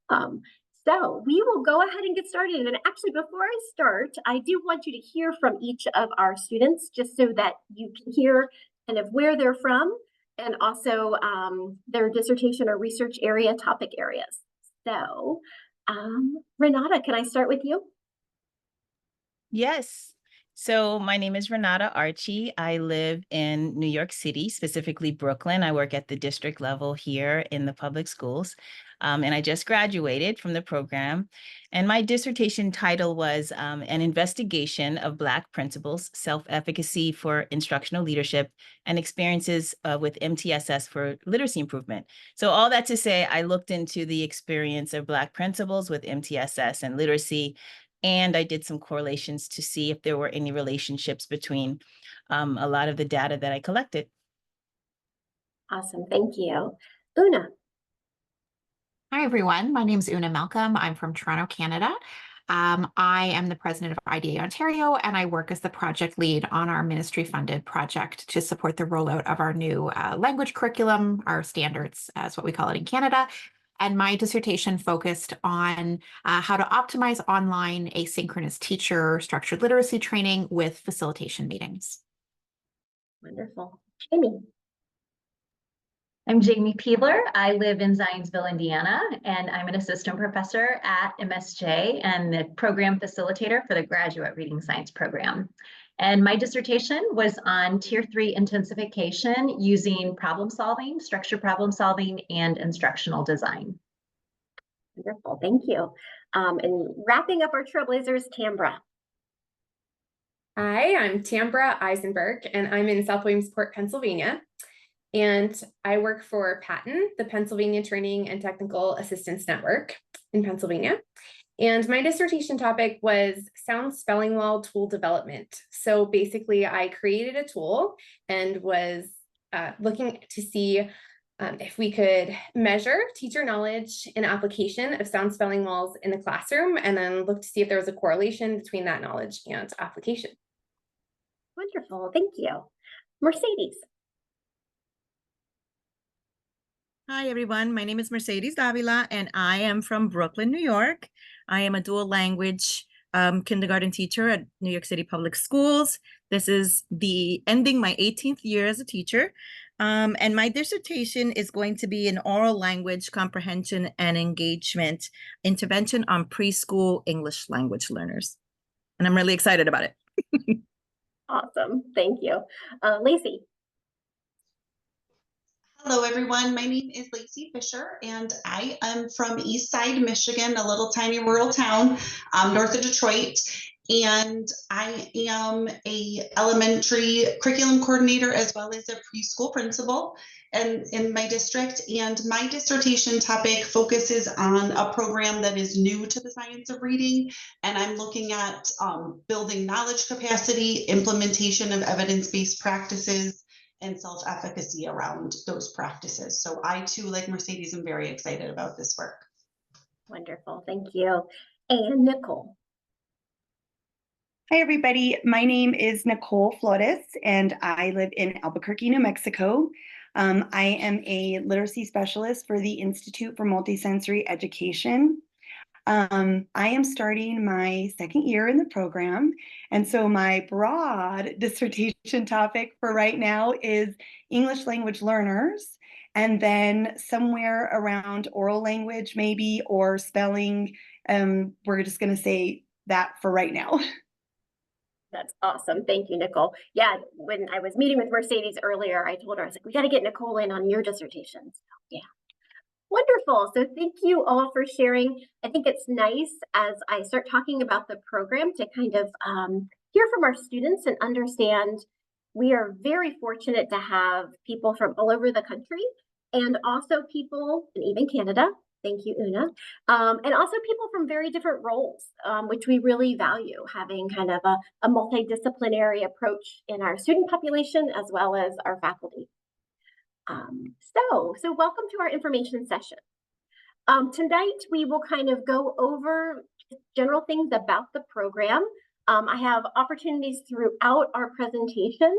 Um, so we will go ahead and get started. And actually, before I start, I do want you to hear from each of our students, just so that you can hear kind of where they're from and also their dissertation or research area, topic areas. So Renata, can I start with you? Yes. So my name is Renata Archie. I live in New York City, specifically Brooklyn. I work at the district level here in the public schools. And I just graduated from the program. And my dissertation title was An Investigation of Black Principles, Self-Efficacy for Instructional Leadership, and Experiences with MTSS for Literacy Improvement. So all that to say, I looked into the experience of Black principals with MTSS and literacy, and I did some correlations to see if there were any relationships between a lot of the data that I collected. Awesome, thank you. Una. Hi, everyone. My name is Una Malcolm. I'm from Toronto, Canada. I am the president of IDA Ontario, and I work as the project lead on our ministry-funded project to support the rollout of our new language curriculum, our standards, as what we call it in Canada. And my dissertation focused on how to optimize online asynchronous teacher structured literacy training with facilitation meetings. Wonderful. Jamie. I'm Jamie Peeler. I live in Zionsville, Indiana, and I'm an assistant professor at MSJ and the program facilitator for the graduate reading science program. And my dissertation was on Tier 3 intensification using problem solving, structured problem solving, and instructional design. Wonderful, thank you. And wrapping up our trailblazers, Tambra. Hi, I'm Tambra Eisenberg, and I'm in South Williamsport, Pennsylvania. And I work for PATN, the Pennsylvania Training and Technical Assistance Network in Pennsylvania. And my dissertation topic was sound spelling wall tool development. So basically, I created a tool and was looking to see if we could measure teacher knowledge and application of sound spelling walls in the classroom, and then look to see if there was a correlation between that knowledge and application. Wonderful, thank you. Mercedes. Hi, everyone. My name is Mercedes Davila, and I am from Brooklyn, New York. I am a dual language kindergarten teacher at New York City Public Schools. This is ending my 18th year as a teacher. And my dissertation is going to be an oral language comprehension and engagement intervention on preschool English language learners. And I'm really excited about it. Awesome. Thank you. Lacey. Hello, everyone. My name is Lacey Fisher, and I am from East Side, Michigan, a little tiny rural town north of Detroit. And I am a elementary curriculum coordinator as well as a preschool principal in my district. And my dissertation topic focuses on a program that is new to the science of reading. And I'm looking at building knowledge capacity, implementation of evidence-based practices, and self-efficacy around those practices. So I too, like Mercedes, am very excited about this work. Wonderful, thank you. And Nicole. Hi, everybody. My name is Nicole Flores, and I live in Albuquerque, New Mexico. I am a literacy specialist for the Institute for Multisensory Education. I am starting my second year in the program, and so my broad dissertation topic for right now is English language learners, and then somewhere around oral language maybe, or spelling. We're just going to say that for right now. That's awesome. Thank you, Nicole. Yeah, when I was meeting with Mercedes earlier, I told her, I was like, we got to get Nicole in on your dissertation. So, yeah. Wonderful. So thank you all for sharing. I think it's nice as I start talking about the program to kind of hear from our students and understand we are very fortunate to have people from all over the country, and also people, and even Canada. Thank you, Una. And also people from very different roles, which we really value, having kind of a multidisciplinary approach in our student population as well as our faculty. So welcome to our information session. Tonight, we will kind of go over general things about the program. I have opportunities throughout our presentation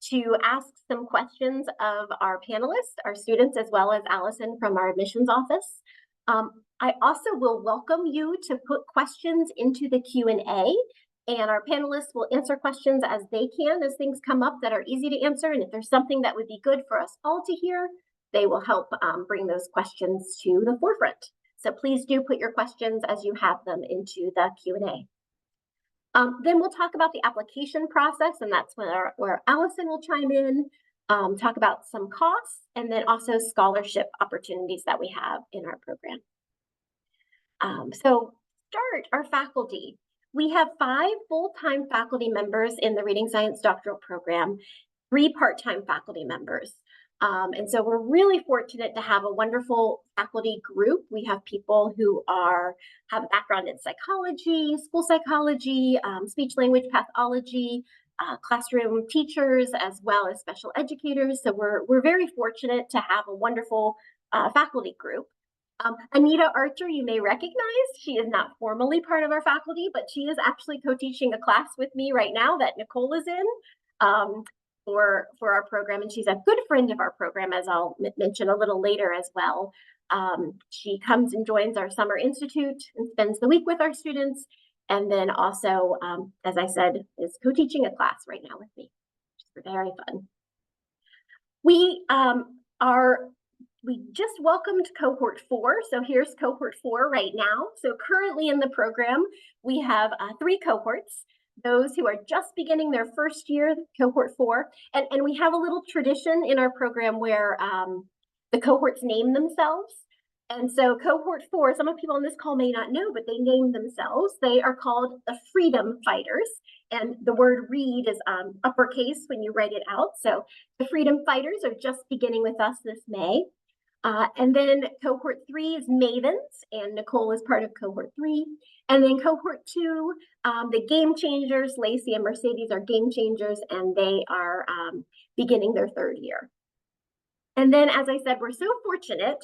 to ask some questions of our panelists, our students, as well as Allison from our admissions office. I also will welcome you to put questions into the Q&A, and our panelists will answer questions as they can as things come up that are easy to answer. And if there's something that would be good for us all to hear, they will help bring those questions to the forefront. So please do put your questions as you have them into the Q&A. Then we'll talk about the application process, and that's where Allison will chime in, talk about some costs, and then also scholarship opportunities that we have in our program. So start our faculty. We have 5 full-time faculty members in the Reading Science Doctoral Program, 3 part-time faculty members. And so we're really fortunate to have a wonderful faculty group. We have people who have a background in psychology, school psychology, speech language pathology, classroom teachers, as well as special educators. So we're very fortunate to have a wonderful faculty group. Anita Archer, you may recognize. She is not formally part of our faculty, but she is actually co-teaching a class with me right now that Nicole is in. For our program, and she's a good friend of our program, as I'll mention a little later as well. She comes and joins our summer institute and spends the week with our students, and then also, as I said, is co-teaching a class right now with me, which is very fun. We just welcomed cohort 4, so here's cohort 4 right now. So currently in the program, we have 3 cohorts. Those who are just beginning their first year, cohort 4, and we have a little tradition in our program where the cohorts name themselves. And so cohort 4, some of people on this call may not know, but they name themselves. They are called the Freedom Fighters, and the word read is uppercase when you write it out. So the Freedom Fighters are just beginning with us this May. And then cohort 3 is Mavens, and Nicole is part of cohort 3. And then cohort 2, the Game Changers, Lacey and Mercedes are Game Changers, and they are beginning their 3rd year. And then, as I said, we're so fortunate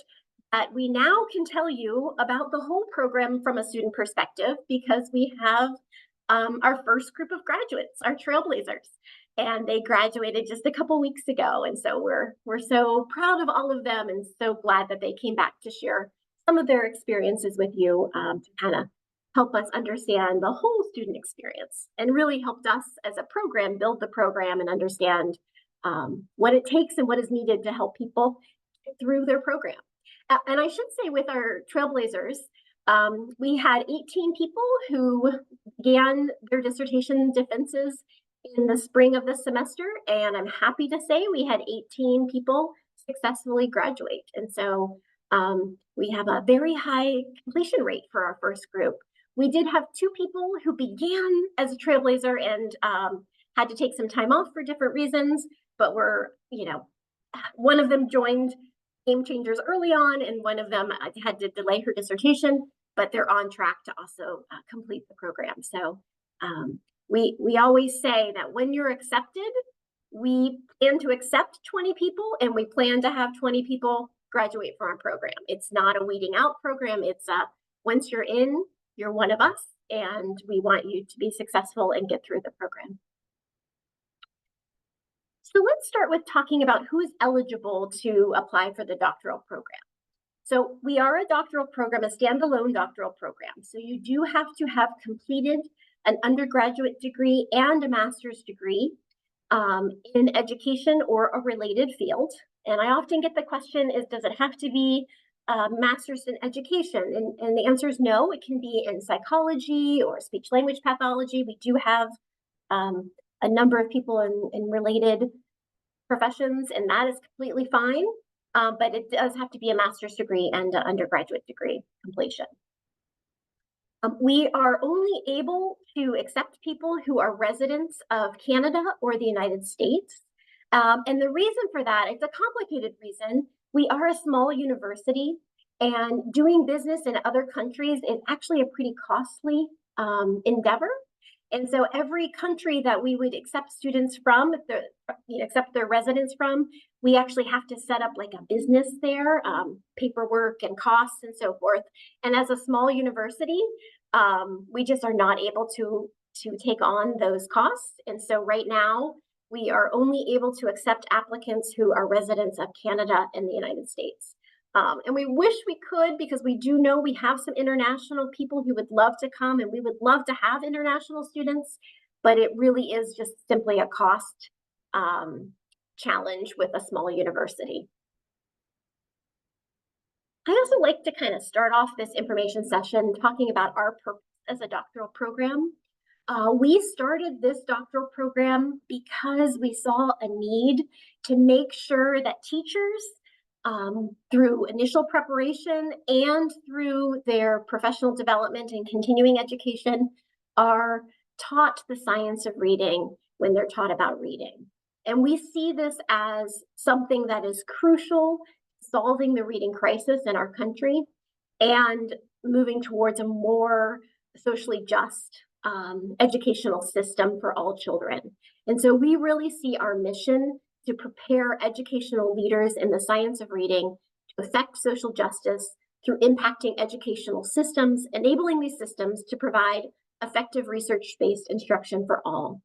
that we now can tell you about the whole program from a student perspective, because we have our first group of graduates, our trailblazers. And they graduated just a couple weeks ago. And so we're so proud of all of them and so glad that they came back to share some of their experiences with you to kind of help us understand the whole student experience, and really helped us as a program build the program and understand what it takes and what is needed to help people get through their program. And I should say, with our trailblazers, we had 18 people who began their dissertation defenses in the spring of this semester, and I'm happy to say we had 18 people successfully graduate. And so we have a very high completion rate for our first group. We did have 2 people who began as a trailblazer and had to take some time off for different reasons, but one of them joined Game Changers early on, and one of them had to delay her dissertation, but they're on track to also complete the program. So we always say that when you're accepted, we plan to accept 20 people, and we plan to have 20 people graduate from our program. It's not a weeding out program. It's once you're in, you're one of us, and we want you to be successful and get through the program. So let's start with talking about who's eligible to apply for the doctoral program. So we are a doctoral program, a standalone doctoral program. So you do have to have completed an undergraduate degree and a master's degree in education or a related field. And I often get the question is, does it have to be a master's in education? And the answer is no, it can be in psychology or speech language pathology. We do have a number of people in related professions, and that is completely fine. But it does have to be a master's degree and an undergraduate degree completion. We are only able to accept people who are residents of Canada or the United States. And the reason for that, it's a complicated reason. We are a small university, and doing business in other countries is actually a pretty costly endeavor. And so every country that we would accept students from, accept their residents from, we actually have to set up like a business there, paperwork and costs and so forth. And as a small university, we just are not able to take on those costs. And so right now, we are only able to accept applicants who are residents of Canada and the United States. And we wish we could, because we do know we have some international people who would love to come, and we would love to have international students, but it really is just simply a cost challenge with a small university. I also like to kind of start off this information session talking about our purpose as a doctoral program. We started this doctoral program because we saw a need to make sure that teachers, through initial preparation and through their professional development and continuing education, are taught the science of reading when they're taught about reading. And we see this as something that is crucial solving the reading crisis in our country and moving towards a more socially just educational system for all children. And so we really see our mission to prepare educational leaders in the science of reading to affect social justice through impacting educational systems, enabling these systems to provide effective research-based instruction for all.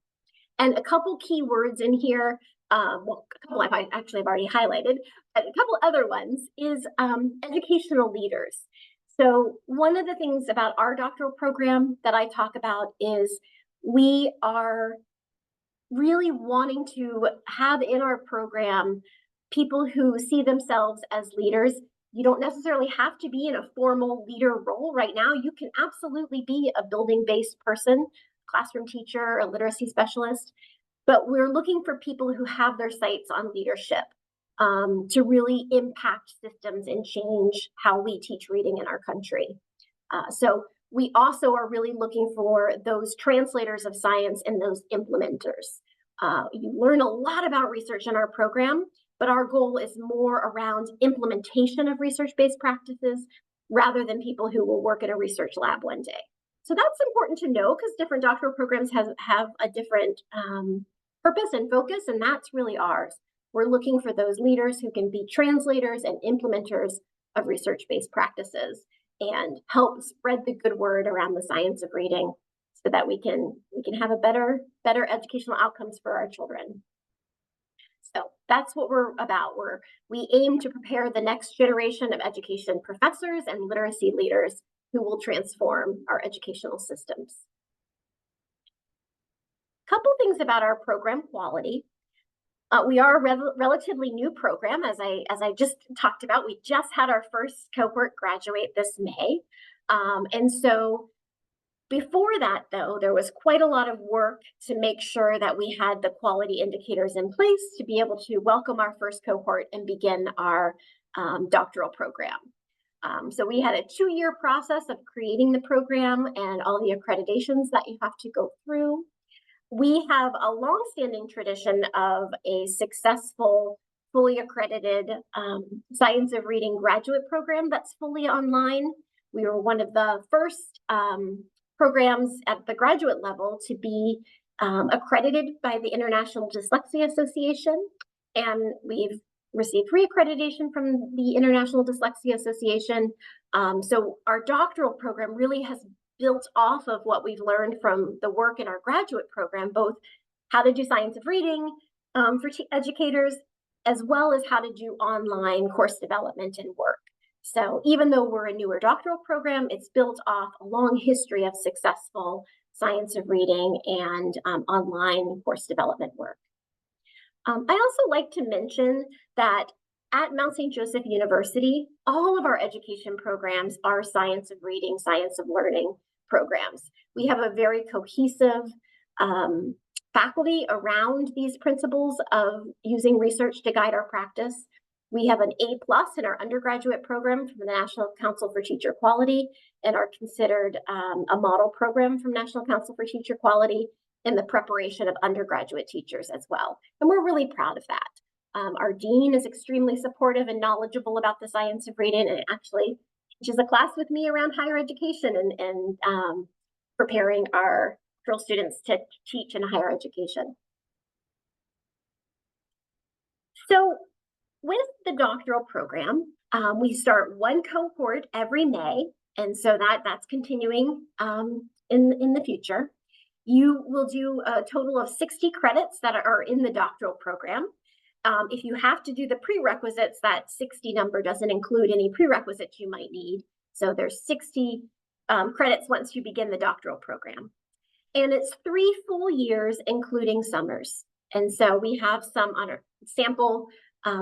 And a couple key words in here, well, a couple I've already highlighted, but a couple other ones is educational leaders. So one of the things about our doctoral program that I talk about is we are really wanting to have in our program people who see themselves as leaders. You don't necessarily have to be in a formal leader role right now. You can absolutely be a building-based person, classroom teacher, a literacy specialist, but we're looking for people who have their sights on leadership to really impact systems and change how we teach reading in our country. So we also are really looking for those translators of science and those implementers. You learn a lot about research in our program, but our goal is more around implementation of research-based practices rather than people who will work in a research lab one day. So that's important to know, because different doctoral programs have a different purpose and focus, and that's really ours. We're looking for those leaders who can be translators and implementers of research-based practices and help spread the good word around the science of reading so that we can have a better educational outcomes for our children. So that's what we're about. We aim to prepare the next generation of education professors and literacy leaders who will transform our educational systems. Couple things about our program quality. We are a relatively new program, as I just talked about. We just had our first cohort graduate this May. And so before that, though, there was quite a lot of work to make sure that we had the quality indicators in place to be able to welcome our first cohort and begin our doctoral program. So we had a 2-year process of creating the program and all the accreditations that you have to go through. We have a longstanding tradition of a successful, fully accredited Science of Reading graduate program that's fully online. We were one of the first programs at the graduate level to be accredited by the International Dyslexia Association, and we've received re-accreditation from the International Dyslexia Association. So our doctoral program really has built off of what we've learned from the work in our graduate program, both how to do science of reading for educators, as well as how to do online course development and work. So even though we're a newer doctoral program, it's built off a long history of successful science of reading and online course development work. I also like to mention that at Mount St. Joseph University, all of our education programs are science of reading, science of learning programs. We have a very cohesive faculty around these principles of using research to guide our practice. We have an A+ in our undergraduate program from the National Council for Teacher Quality and are considered a model program from National Council for Teacher Quality in the preparation of undergraduate teachers as well. And we're really proud of that. Our dean is extremely supportive and knowledgeable about the science of reading, and actually teaches a class with me around higher education and preparing our doctoral students to teach in higher education. So with the doctoral program, we start one cohort every May, and so that's continuing in the future. You will do a total of 60 credits that are in the doctoral program. if you have to do the prerequisites, that 60 number doesn't include any prerequisites you might need. So there's 60 credits once you begin the doctoral program. And it's 3 full years, including summers. And so we have some on our sample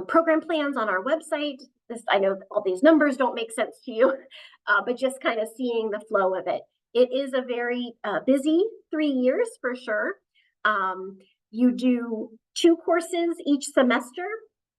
program plans on our website. I know all these numbers don't make sense to you, but just kind of seeing the flow of it. It is a very busy 3 years for sure. You do 2 courses each semester,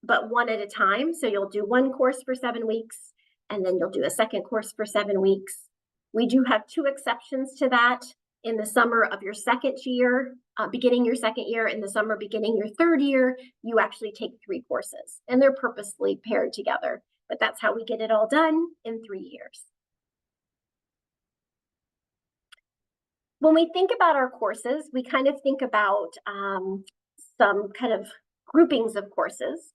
but 1 at a time. So you'll do 1 course for 7 weeks, and then you'll do a second course for 7 weeks. We do have 2 exceptions to that. In the summer of your second year, beginning your second year, in the summer beginning your third year, you actually take 3 courses, and they're purposely paired together. But that's how we get it all done in 3 years. When we think about our courses, we kind of think about some kind of groupings of courses.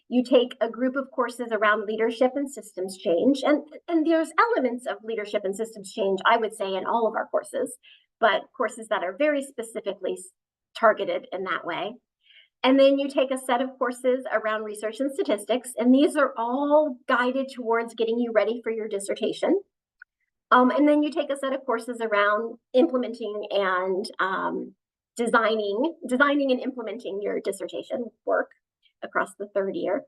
You take a group of courses around leadership and systems change, and there's elements of leadership and systems change, I would say, in all of our courses, but courses that are very specifically targeted in that way. And then you take a set of courses around research and statistics, and these are all guided towards getting you ready for your dissertation. And then you take a set of courses around implementing and designing and implementing your dissertation work across the third year.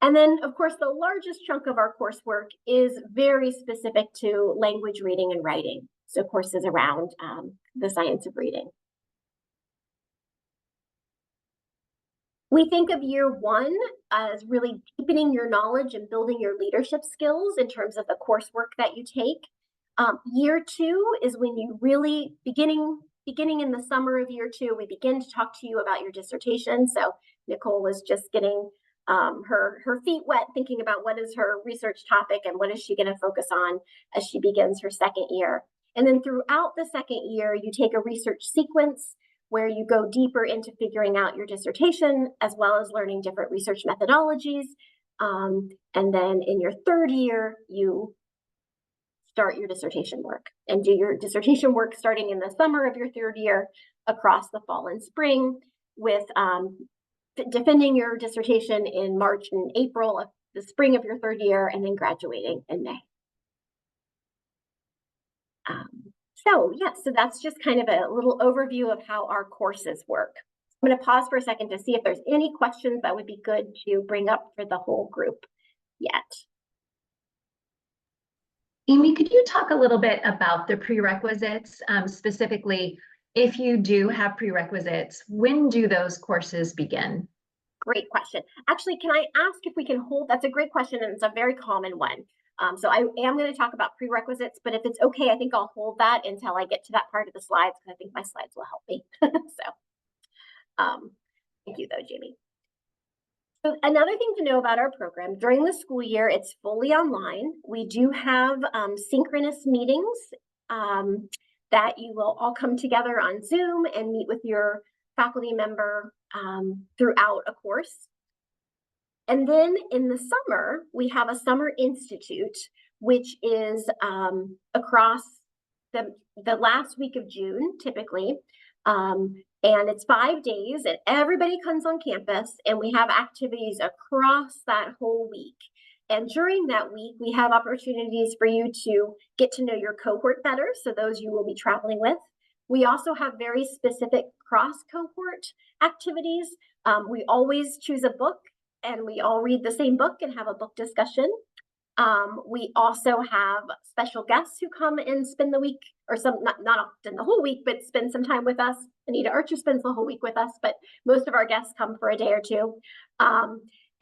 And then, of course, the largest chunk of our coursework is very specific to language reading and writing. So courses around the science of reading. We think of year 1 as really deepening your knowledge and building your leadership skills in terms of the coursework that you take. Year 2 is when you really, beginning in the summer of year 2, we begin to talk to you about your dissertation. So Nicole was just getting her feet wet, thinking about what is her research topic and what is she going to focus on as she begins her second year. And then throughout the second year, you take a research sequence where you go deeper into figuring out your dissertation, as well as learning different research methodologies. And then in your third year, you start your dissertation work and do your dissertation work starting in the summer of your third year across the fall and spring, with defending your dissertation in March and April of the spring of your third year, and then graduating in May. So that's just kind of a little overview of how our courses work. I'm going to pause for a second to see if there's any questions that would be good to bring up for the whole group yet. Amy, could you talk a little bit about the prerequisites, specifically if you do have prerequisites, when do those courses begin? Great question. Actually, can I ask if we can hold, that's a great question, and it's a very common one. So I am going to talk about prerequisites, but if it's okay, I think I'll hold that until I get to that part of the slides, because I think my slides will help me. Thank you though, Jamie. So another thing to know about our program, during the school year, it's fully online. We do have synchronous meetings that you will all come together on Zoom and meet with your faculty member throughout a course. And then in the summer, we have a summer institute, which is across the last week of June, typically. And it's 5 days, and everybody comes on campus, and we have activities across that whole week. And during that week, we have opportunities for you to get to know your cohort better, so those you will be traveling with. We also have very specific cross-cohort activities. We always choose a book, and we all read the same book and have a book discussion. We also have special guests who come and spend the week, or not often the whole week, but spend some time with us. Anita Archer spends the whole week with us, but most of our guests come for a day or two.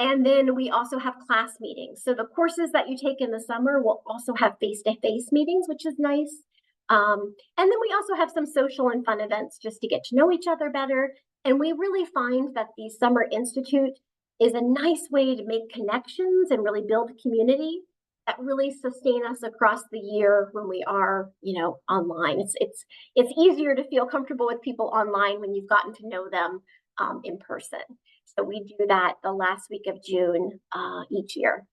And then we also have class meetings. So the courses that you take in the summer will also have face-to-face meetings, which is nice. And then we also have some social and fun events just to get to know each other better. And we really find that the Summer Institute is a nice way to make connections and really build a community that really sustain us across the year when we are, online. It's easier to feel comfortable with people online when you've gotten to know them in person. So we do that the last week of June each year.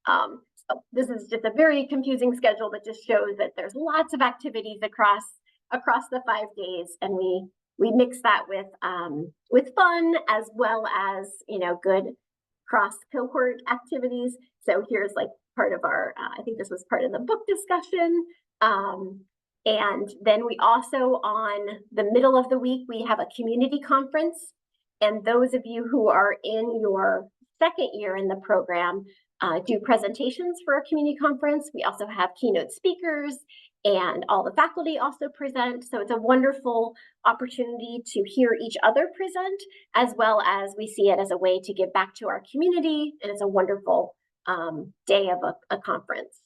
So this is just a very confusing schedule that just shows that there's lots of activities across the 5 days, and we we mix that with fun as well as, you know, good cross cohort activities. So here's like part of our, I think this was part of the book discussion. And then we also, on the middle of the week, we have a community conference. And those of you who are in your second year in the program do presentations for a community conference. We also have keynote speakers, and all the faculty also present. So it's a wonderful opportunity to hear each other present, as well as we see it as a way to give back to our community. And it's a wonderful day of a conference.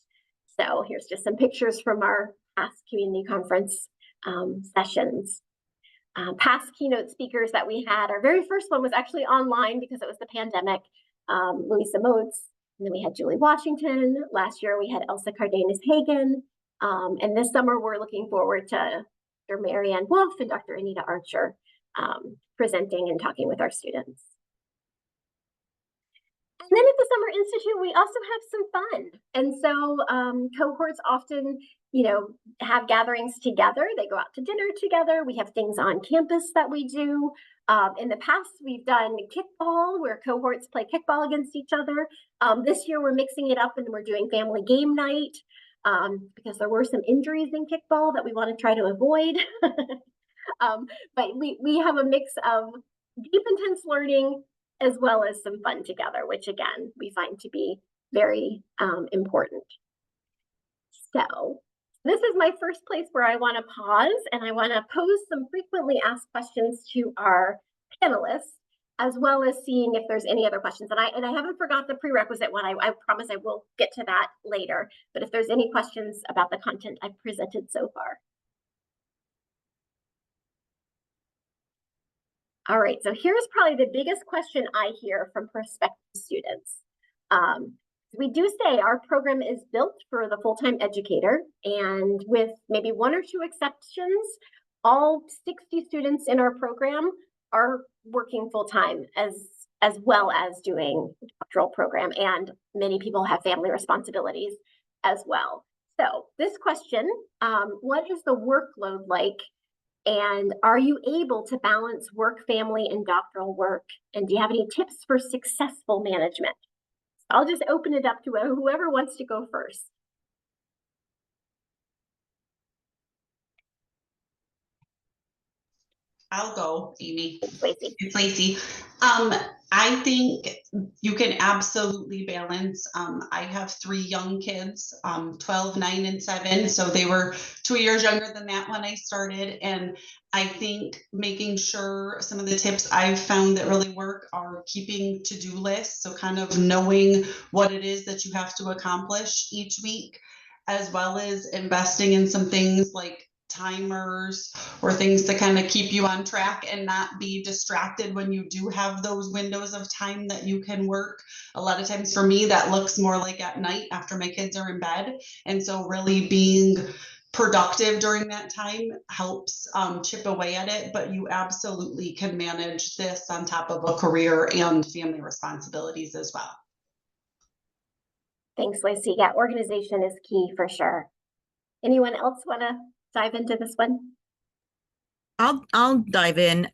So here's just some pictures from our past community conference sessions. Past keynote speakers that we had, our very first one was actually online because it was the pandemic. Louisa Moats, and then we had Julie Washington. Last year we had Elsa Cardenas-Hagen. And this summer we're looking forward to Dr. Marianne Wolf and Dr. Anita Archer presenting and talking with our students. And then at the Summer Institute, we also have some fun. And so cohorts often, you know, have gatherings together. They go out to dinner together. We have things on campus that we do. In the past, we've done kickball, where cohorts play kickball against each other. This year, we're mixing it up and we're doing family game night because there were some injuries in kickball that we want to try to avoid. But we have a mix of deep, intense learning as well as some fun together, which again, we find to be very important. So this is my first place where I want to pause and I want to pose some frequently asked questions to our panelists, as well as seeing if there's any other questions. And I haven't forgot the prerequisite one. I promise I will get to that later. But if there's any questions about the content I've presented so far. All right, so here's probably the biggest question I hear from prospective students. We do say our program is built for the full-time educator, and with maybe one or two exceptions, all 60 students in our program are working full-time as well as doing the doctoral program, and many people have family responsibilities as well. So this question, what is the workload like? And are you able to balance work, family, and doctoral work? And do you have any tips for successful management? I'll just open it up to whoever wants to go first. I'll go, Amy. Lacey. It's Lacey. I think you can absolutely balance. I have 3 young kids, 12, 9, and 7. So they were 2 years younger than that when I started. And I think making sure some of the tips I've found that really work are keeping to-do lists. So kind of knowing what it is that you have to accomplish each week, as well as investing in some things like timers or things to kind of keep you on track and not be distracted when you do have those windows of time that you can work. A lot of times for me, that looks more like at night after my kids are in bed. And so really being productive during that time helps chip away at it, but you absolutely can manage this on top of a career and family responsibilities as well. Thanks, Lacey. Yeah, organization is key for sure. Anyone else want to dive into this one? I'll dive in.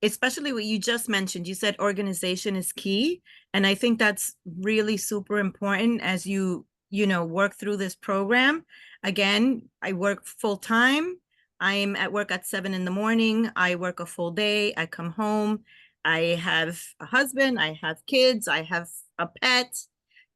Especially what you just mentioned. You said organization is key, and I think that's really super important as you work through this program. Again, I work full time. I'm at work at 7 in the morning. I work a full day. I come home. I have a husband. I have kids. I have a pet.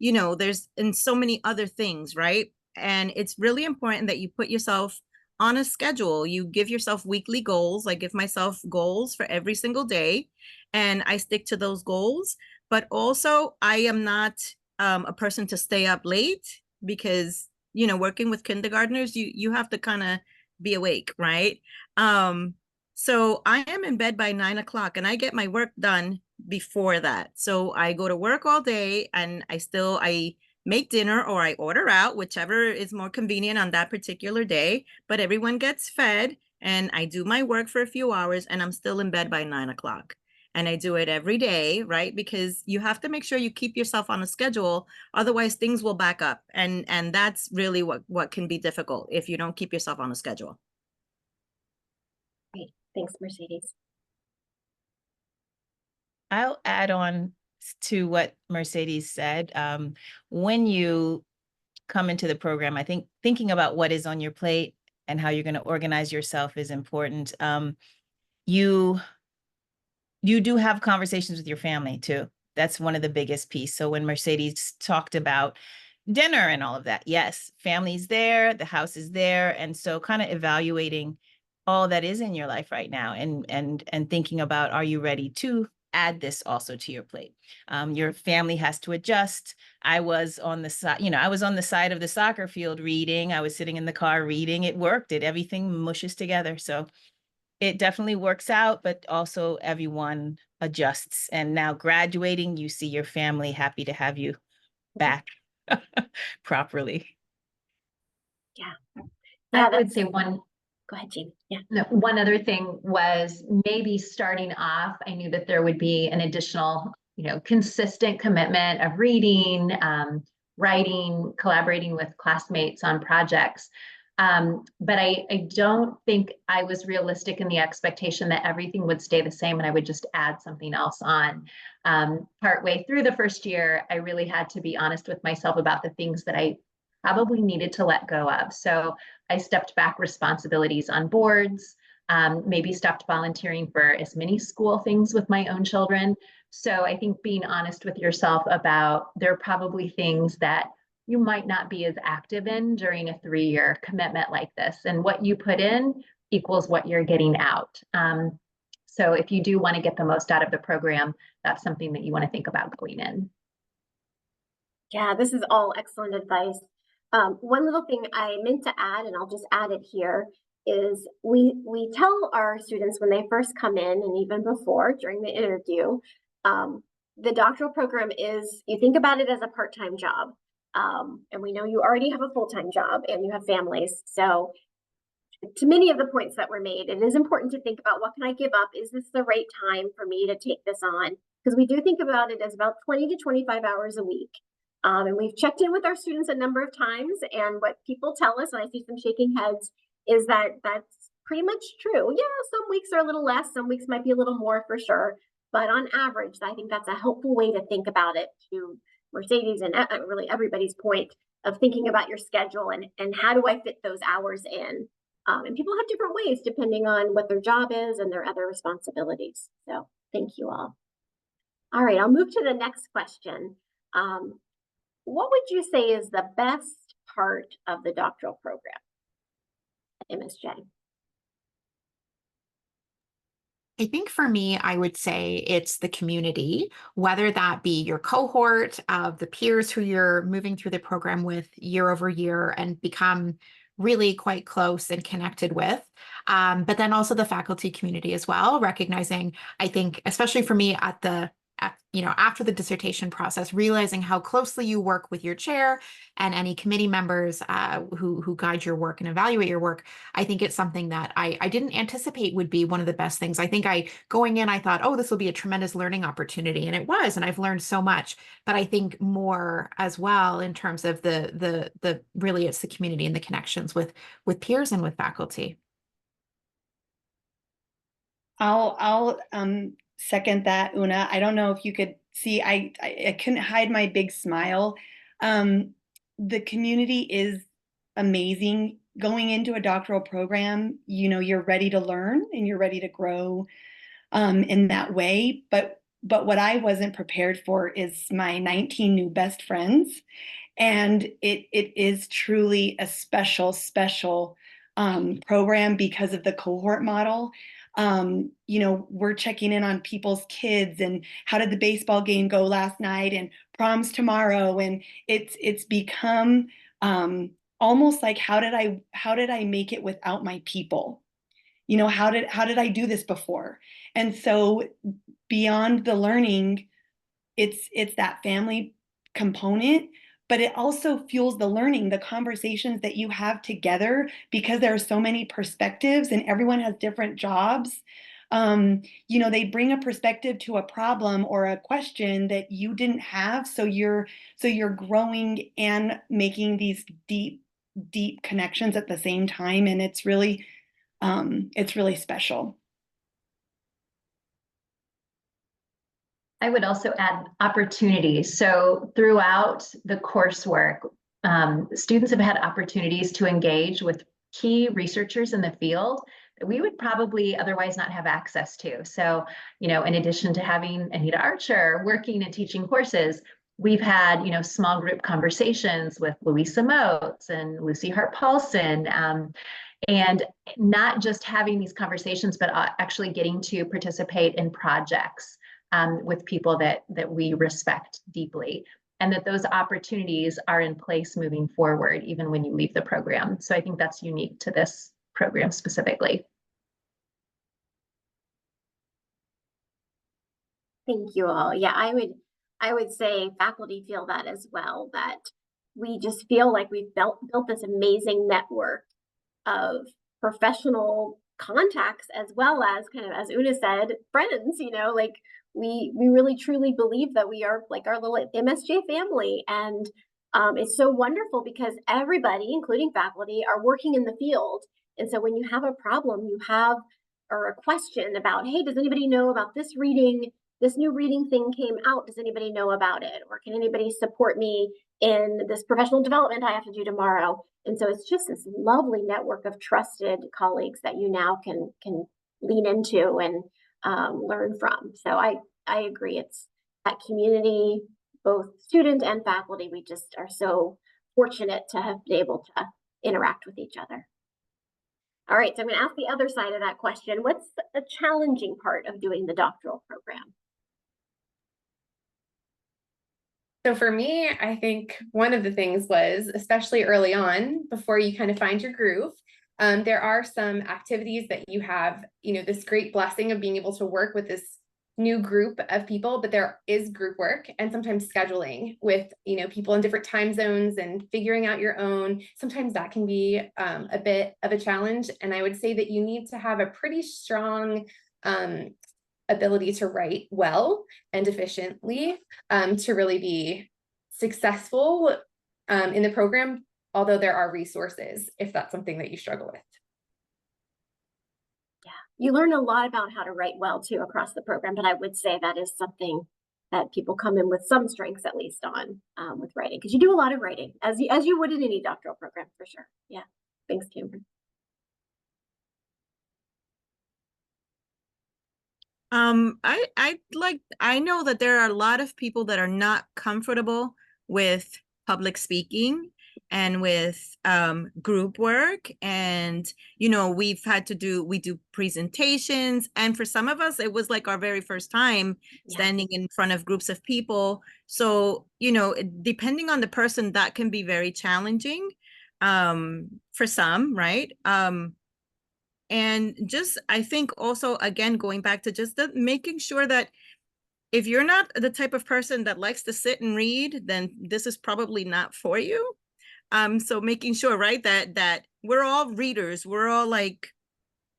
There's and so many other things, right? And it's really important that you put yourself on a schedule. You give yourself weekly goals. I give myself goals for every single day, and I stick to those goals. But also, I am not a person to stay up late because, working with kindergartners, you have to kind of be awake, right? So I am in bed by 9 o'clock and I get my work done before that. So I go to work all day and I make dinner or I order out, whichever is more convenient on that particular day, but everyone gets fed and I do my work for a few hours and I'm still in bed by 9 o'clock. And I do it every day, right? Because you have to make sure you keep yourself on a schedule. Otherwise things will back up. And that's really what can be difficult if you don't keep yourself on a schedule. Thanks, Mercedes. I'll add on to what Mercedes said. When you come into the program, I think thinking about what is on your plate and how you're going to organize yourself is important. You do have conversations with your family too. That's one of the biggest pieces. So when Mercedes talked about dinner and all of that, yes, family's there, the house is there. And so kind of evaluating all that is in your life right now and thinking about, are you ready to add this also to your plate? Your family has to adjust. I was on the side, I was on the side of the soccer field reading. I was sitting in the car reading. It worked. Everything mushes together. So it definitely works out, but also everyone adjusts. And now graduating, you see your family happy to have you back properly. Yeah. I would say one. Go ahead, Jean. Yeah. No, one other thing was maybe starting off, I knew that there would be an additional, consistent commitment of reading, writing, collaborating with classmates on projects. But I don't think I was realistic in the expectation that everything would stay the same and I would just add something else on. Partway through the first year, I really had to be honest with myself about the things that I probably needed to let go of. So I stepped back responsibilities on boards, maybe stopped volunteering for as many school things with my own children. So I think being honest with yourself about there are probably things that you might not be as active in during a 3-year commitment like this. And what you put in equals what you're getting out. So if you do want to get the most out of the program, that's something that you want to think about going in. Yeah, this is all excellent advice. One little thing I meant to add, and I'll just add it here, is we tell our students when they first come in, and even before during the interview, the doctoral program is, you think about it as a part-time job. And we know you already have a full-time job and you have families. So to many of the points that were made, it is important to think about, what can I give up? Is this the right time for me to take this on? Because we do think about it as about 20 to 25 hours a week. And we've checked in with our students a number of times, and what people tell us, and I see some shaking heads, is that that's pretty much true. Yeah, some weeks are a little less, some weeks might be a little more for sure. But on average, I think that's a helpful way to think about it, to Mercedes and really everybody's point of thinking about your schedule and how do I fit those hours in? And people have different ways depending on what their job is and their other responsibilities. So thank you all. All right, I'll move to the next question. What would you say is the best part of the doctoral program at MSJ? I think for me, I would say it's the community, whether that be your cohort of the peers who you're moving through the program with year over year and become really quite close and connected with. But then also the faculty community as well, recognizing, I think, especially for me after the dissertation process, realizing how closely you work with your chair and any committee members who guide your work and evaluate your work. I think it's something that I didn't anticipate would be one of the best things. I think going in, I thought, oh, this will be a tremendous learning opportunity. And it was, and I've learned so much. But I think more as well in terms of the really it's the community and the connections with peers and with faculty. I'll second that, Una. I don't know if you could see, I couldn't hide my big smile. The community is amazing. Going into a doctoral program, you're ready to learn and you're ready to grow in that way. But what I wasn't prepared for is my 19 new best friends. And it is truly a special program because of the cohort model. We're checking in on people's kids and how did the baseball game go last night and prom's tomorrow. And it's become almost like, how did I make it without my people? How did I do this before? And so beyond the learning, it's that family component, but it also fuels the learning, the conversations that you have together, because there are so many perspectives and everyone has different jobs. They bring a perspective to a problem or a question that you didn't have. So you're growing and making these deep connections at the same time. And it's really special. I would also add opportunities. So throughout the coursework, students have had opportunities to engage with key researchers in the field that we would probably otherwise not have access to. So, you know, in addition to having Anita Archer working and teaching courses, we've had, you know, small group conversations with Louisa Moats and Lucy Hart-Paulson, and not just having these conversations, but actually getting to participate in projects with people that we respect deeply, and that those opportunities are in place moving forward, even when you leave the program. So I think that's unique to this program specifically. Thank you all. Yeah, I would say faculty feel that as well, that we just feel like we've built this amazing network of professional contacts, as well as, kind of, as Una said, friends, you know, like we really truly believe that we are like our little MSJ family. And it's so wonderful because everybody, including faculty, are working in the field. And so when you have a problem, or a question about, hey, does anybody know about this reading? This new reading thing came out. Does anybody know about it? Or can anybody support me in this professional development I have to do tomorrow? And so it's just this lovely network of trusted colleagues that you now can lean into and learn from. So I agree. It's that community, both student and faculty. We just are so fortunate to have been able to interact with each other. All right, so I'm going to ask the other side of that question. What's the challenging part of doing the doctoral program? So for me, I think one of the things was, especially early on, before you kind of find your groove, there are some activities that you have, you know, this great blessing of being able to work with this new group of people, but there is group work and sometimes scheduling with, you know, people in different time zones and figuring out your own. Sometimes that can be a bit of a challenge. And I would say that you need to have a pretty strong ability to write well and efficiently to really be successful in the program, although there are resources if that's something that you struggle with. Yeah, you learn a lot about how to write well too across the program, but I would say that is something that people come in with some strengths at least on with writing, because you do a lot of writing as you would in any doctoral program for sure. Yeah, thanks, Cameron. I know that there are a lot of people that are not comfortable with public speaking and with group work. And, you know, we do presentations. And for some of us, it was like our very first time standing in front of groups of people. So, you know, depending on the person, that can be very challenging for some, right? And just, I think also, again, going back to just making sure that if you're not the type of person that likes to sit and read, then this is probably not for you. So making sure, right, that we're all readers, we're all like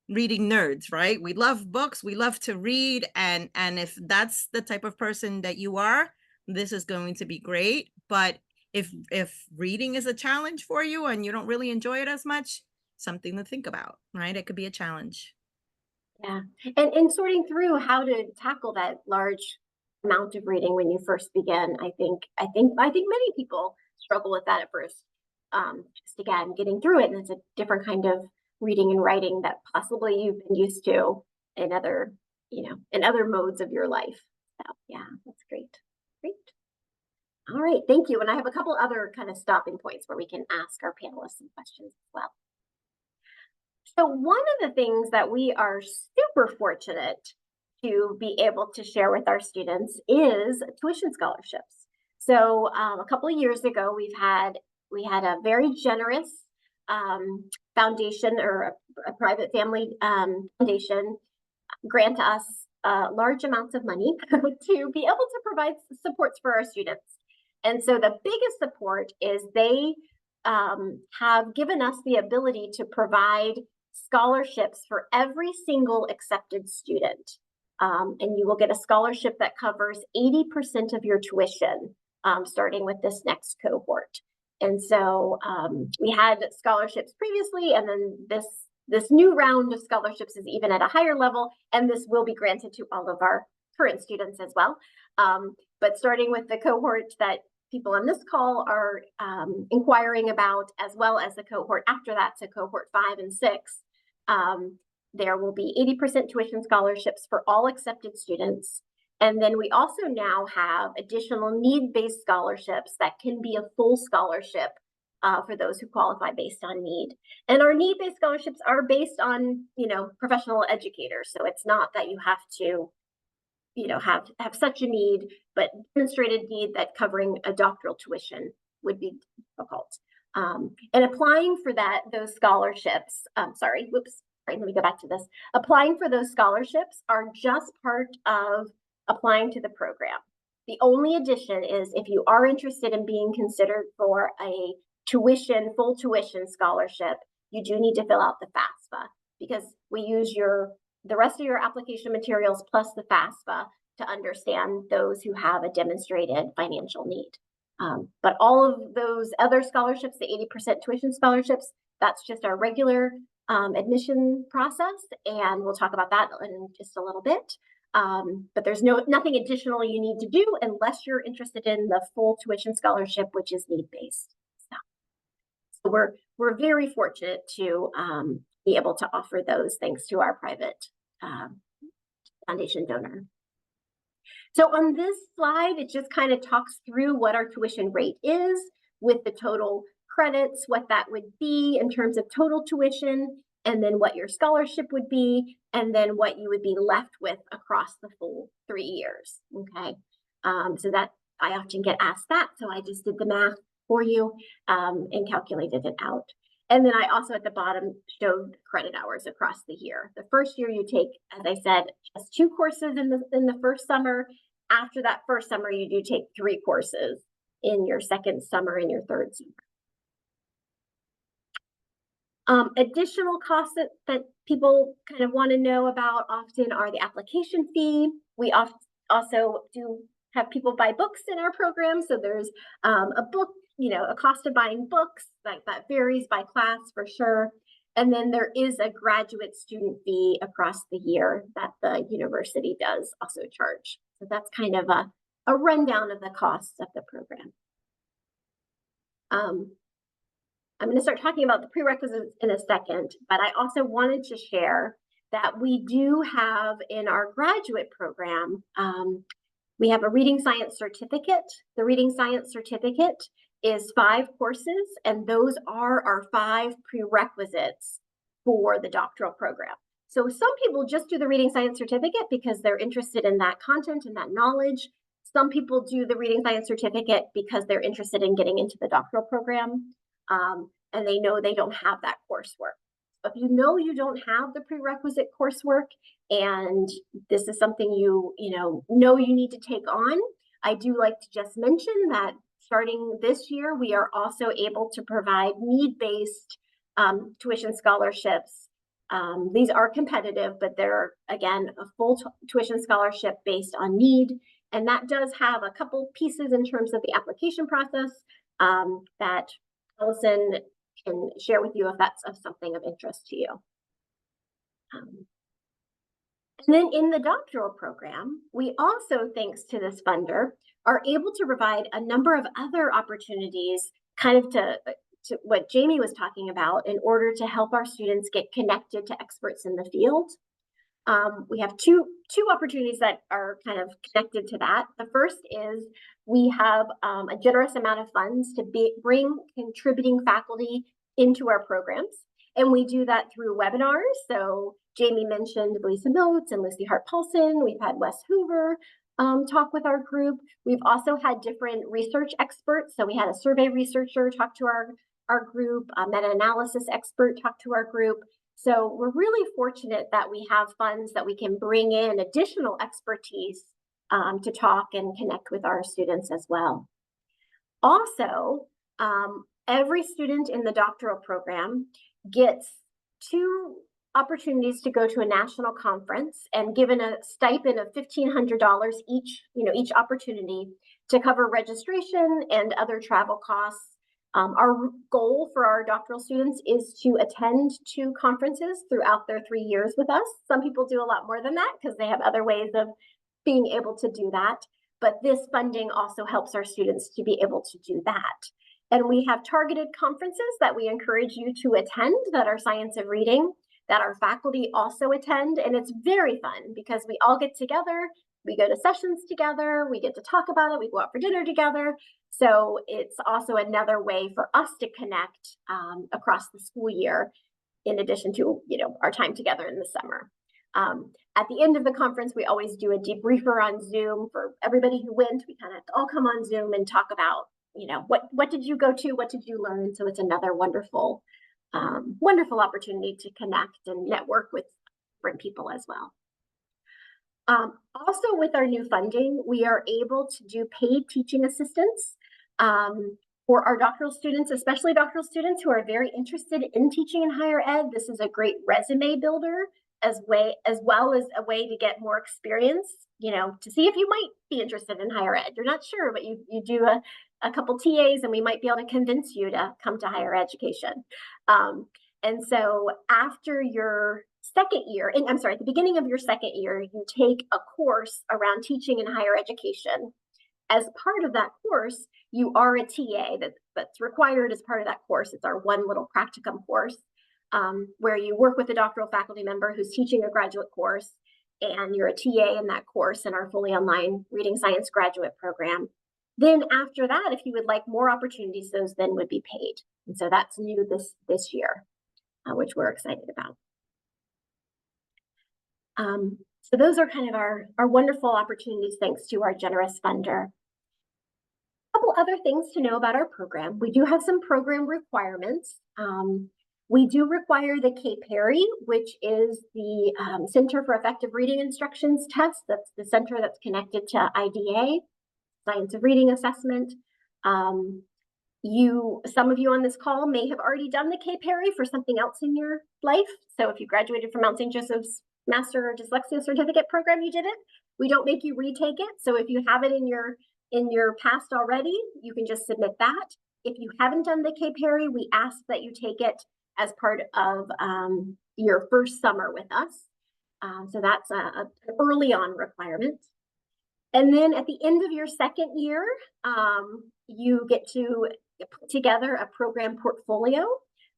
reading nerds, right? We love books, we love to read, and if that's the type of person that you are, this is going to be great. But if reading is a challenge for you and you don't really enjoy it as much, something to think about, right? It could be a challenge. Yeah, and sorting through how to tackle that large amount of reading when you first begin, I think many people struggle with that at first. Just again, getting through it, and it's a different kind of reading and writing that possibly you've been used to in other modes of your life. So yeah, that's great. All right, thank you. And I have a couple other kind of stopping points where we can ask our panelists some questions as well. So one of the things that we are super fortunate to be able to share with our students is tuition scholarships. So a couple of years ago, we had a very generous foundation, or a private family foundation, grant us large amounts of money to be able to provide supports for our students. And so the biggest support is they have given us the ability to provide scholarships for every single accepted student. And you will get a scholarship that covers 80% of your tuition, starting with this next cohort. And so we had scholarships previously, and then this new round of scholarships is even at a higher level, and this will be granted to all of our current students as well. But starting with the cohort that people on this call are inquiring about, as well as the cohort after that, so cohort 5 and 6, there will be 80% tuition scholarships for all accepted students. And then we also now have additional need-based scholarships that can be a full scholarship for those who qualify based on need. And our need-based scholarships are based on, professional educators. So it's not that you have to, have such a need, but demonstrated need that covering a doctoral tuition would be difficult. And applying for those scholarships, let me go back to this. Applying for those scholarships are just part of applying to the program. The only addition is if you are interested in being considered for a full tuition scholarship, you do need to fill out the FAFSA, because we use the rest of your application materials plus the FAFSA to understand those who have a demonstrated financial need. But all of those other scholarships, the 80% tuition scholarships, that's just our regular admission process, and we'll talk about that in just a little bit. But there's nothing additional you need to do unless you're interested in the full tuition scholarship, which is need-based. So we're very fortunate to be able to offer those thanks to our private foundation donor. So on this slide, it just kind of talks through what our tuition rate is with the total credits, what that would be in terms of total tuition, and then what your scholarship would be, and then what you would be left with across the full 3 years. Okay, so that I often get asked that, so I just did the math for you and calculated it out. And then I also at the bottom showed credit hours across the year. The first year you take, as I said, just 2 courses in the first summer. After that first summer, you do take 3 courses in your second summer and your third summer. Additional costs that people kind of want to know about often are the application fee. We also do have people buy books in our program. So there's a book, a cost of buying books, like that varies by class for sure. And then there is a graduate student fee across the year that the university does also charge. So that's kind of a rundown of the costs of the program. I'm going to start talking about the prerequisites in a second, but I also wanted to share that we do have in our graduate program, we have a reading science certificate. The reading science certificate is 5 courses, and those are our 5 prerequisites for the doctoral program. So some people just do the reading science certificate because they're interested in that content and that knowledge. Some people do the reading science certificate because they're interested in getting into the doctoral program, and they know they don't have that coursework. If you know you don't have the prerequisite coursework and this is something you know you need to take on, I do like to just mention that starting this year, we are also able to provide need-based tuition scholarships. These are competitive, but they're, again, a full tuition scholarship based on need. And that does have a couple pieces in terms of the application process that Allison can share with you if that's of something of interest to you. And then in the doctoral program, we also, thanks to this funder, are able to provide a number of other opportunities kind of to what Jamie was talking about in order to help our students get connected to experts in the field. We have two opportunities that are kind of connected to that. The first is we have a generous amount of funds to bring contributing faculty into our programs. And we do that through webinars. So Jamie mentioned Lisa Motes and Lucy Hart-Paulson. We've had Wes Hoover talk with our group. We've also had different research experts. So we had a survey researcher talk to our group, a meta-analysis expert talk to our group. So we're really fortunate that we have funds that we can bring in additional expertise to talk and connect with our students as well. Also, every student in the doctoral program gets 2 opportunities to go to a national conference and given a stipend of $1,500 each opportunity to cover registration and other travel costs. Our goal for our doctoral students is to attend 2 conferences throughout their 3 years with us. Some people do a lot more than that because they have other ways of being able to do that. But this funding also helps our students to be able to do that. And we have targeted conferences that we encourage you to attend that are science of reading, that our faculty also attend. And it's very fun because we all get together, we go to sessions together, we get to talk about it, we go out for dinner together. So it's also another way for us to connect across the school year, in addition to, you know, our time together in the summer. At the end of the conference, we always do a debriefer on Zoom for everybody who went. We kind of all come on Zoom and talk about, you know, what did you go to? What did you learn? So it's another wonderful, wonderful opportunity to connect and network with different people as well. Also, with our new funding, we are able to do paid teaching assistance for our doctoral students, especially doctoral students who are very interested in teaching in higher ed. This is a great resume builder as well as a way to get more experience, you know, to see if you might be interested in higher ed. You're not sure, but you do a couple TAs and we might be able to convince you to come to higher education. And so after your second year, and I'm sorry, at the beginning of your second year, you take a course around teaching in higher education. As part of that course, you are a TA that's required as part of that course. It's our one little practicum course where you work with a doctoral faculty member who's teaching a graduate course, and you're a TA in that course in our fully online reading science graduate program. Then after that, if you would like more opportunities, those then would be paid. And so that's new this year, which we're excited about. So those are kind of our wonderful opportunities thanks to our generous funder. A couple other things to know about our program. We do have some program requirements. We do require the KPERI, which is the Center for Effective Reading Instructions test. That's the center that's connected to IDA, Science of Reading Assessment. Some of you on this call may have already done the KPERI for something else in your life. So if you graduated from Mount St. Joseph's Master Dyslexia Certificate program, you did it. We don't make you retake it. So if you have it in your past already, you can just submit that. If you haven't done the KPERI, we ask that you take it as part of your first summer with us. So that's an early on requirement. And then at the end of your second year, you get to put together a program portfolio.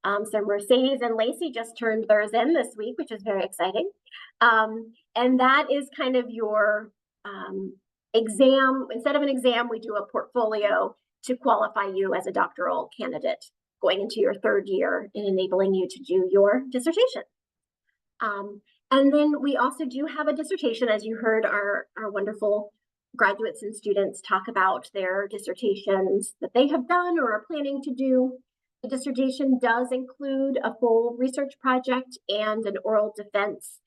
So Mercedes and Lacey just turned theirs in this week, which is very exciting. And that is kind of your exam. Instead of an exam, we do a portfolio to qualify you as a doctoral candidate going into your third year and enabling you to do your dissertation. And then we also do have a dissertation, as you heard our wonderful graduates and students talk about their dissertations that they have done or are planning to do. The dissertation does include a full research project and an oral defense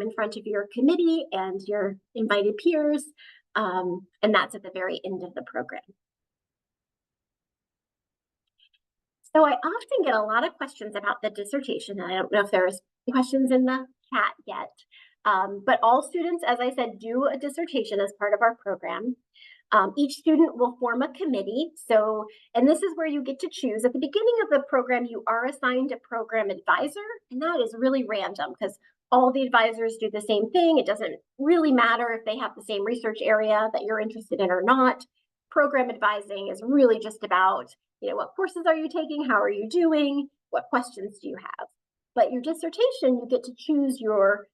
in front of your committee and your invited peers, and that's at the very end of the program. So I often get a lot of questions about the dissertation, and I don't know if there's questions in the chat yet, but all students, as I said, do a dissertation as part of our program. Each student will form a committee. So, and this is where you get to choose. At the beginning of the program, you are assigned a program advisor, and that is really random because all the advisors do the same thing. It doesn't really matter if they have the same research area that you're interested in or not. Program advising is really just about, you know, what courses are you taking? How are you doing? What questions do you have? But your dissertation, you get to choose your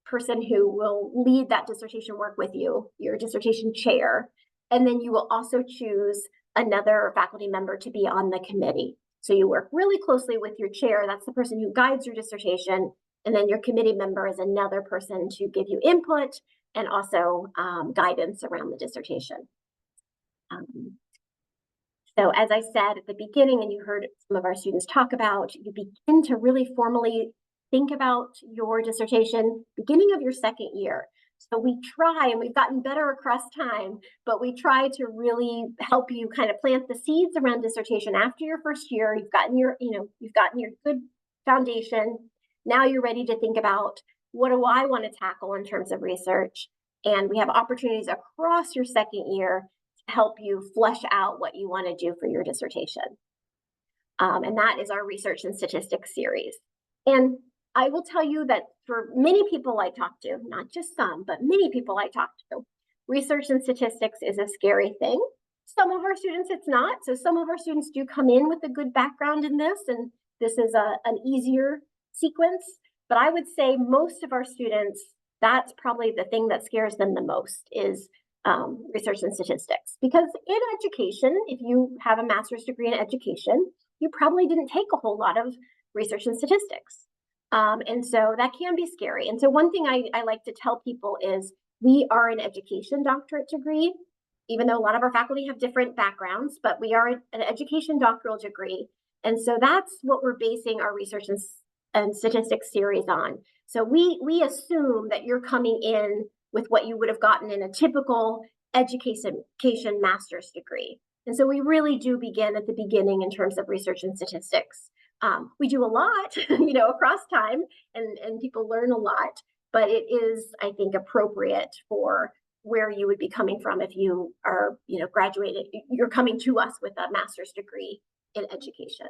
person who will lead that dissertation work with you, your dissertation chair. And then you will also choose another faculty member to be on the committee. So you work really closely with your chair. That's the person who guides your dissertation. And then your committee member is another person to give you input and also guidance around the dissertation. So as I said at the beginning, and you heard some of our students talk about, you begin to really formally think about your dissertation beginning of your second year. So we try, and we've gotten better across time, but we try to really help you kind of plant the seeds around dissertation after your first year. You've gotten your good foundation. Now you're ready to think about, what do I want to tackle in terms of research? And we have opportunities across your second year to help you flesh out what you want to do for your dissertation. And that is our research and statistics series. And I will tell you that for many people I talk to, not just some, but many people I talk to, research and statistics is a scary thing. Some of our students, it's not. So some of our students do come in with a good background in this, and this is an easier sequence. But I would say most of our students, that's probably the thing that scares them the most is research and statistics. Because in education, if you have a master's degree in education, you probably didn't take a whole lot of research and statistics. And so that can be scary. And so one thing I like to tell people is we are an education doctorate degree, even though a lot of our faculty have different backgrounds, but we are an education doctoral degree. And so that's what we're basing our research and statistics series on. So we assume that you're coming in with what you would have gotten in a typical education master's degree. And so we really do begin at the beginning in terms of research and statistics. We do a lot, across time, and people learn a lot, but it is, I think, appropriate for where you would be coming from if you are, graduated. You're coming to us with a master's degree in education.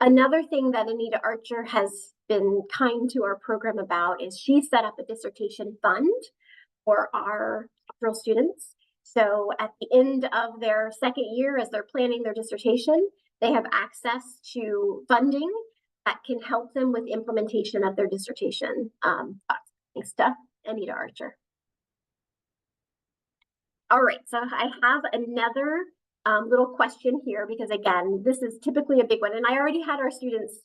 Another thing that Anita Archer has been kind to our program about is she set up a dissertation fund for our doctoral students. So at the end of their second year, as they're planning their dissertation, they have access to funding that can help them with implementation of their dissertation. Thanks to Anita Archer. All right, so I have another little question here, because again, this is typically a big one, and I already had our students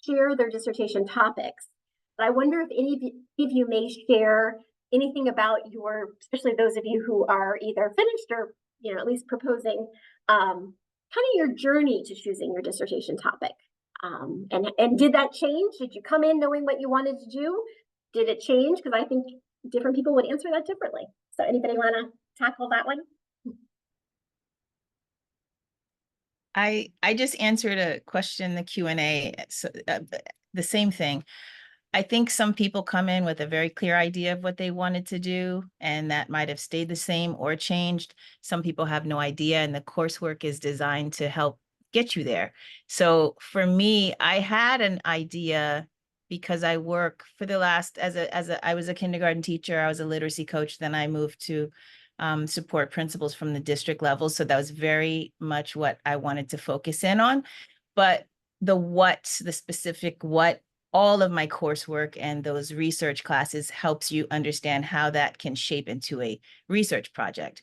share their dissertation topics, but I wonder if any of you may share anything about your, especially those of you who are either finished or at least proposing, kind of your journey to choosing your dissertation topic. And did that change? Did you come in knowing what you wanted to do? Did it change? Because I think different people would answer that differently. So anybody want to tackle that one? I just answered a question in the Q&A, so, the same thing. I think some people come in with a very clear idea of what they wanted to do, and that might have stayed the same or changed. Some people have no idea, and the coursework is designed to help get you there. So for me, I had an idea because I work for the last, I was a kindergarten teacher, I was a literacy coach, then I moved to support principals from the district level. So that was very much what I wanted to focus in on. But the specific what, all of my coursework and those research classes helps you understand how that can shape into a research project.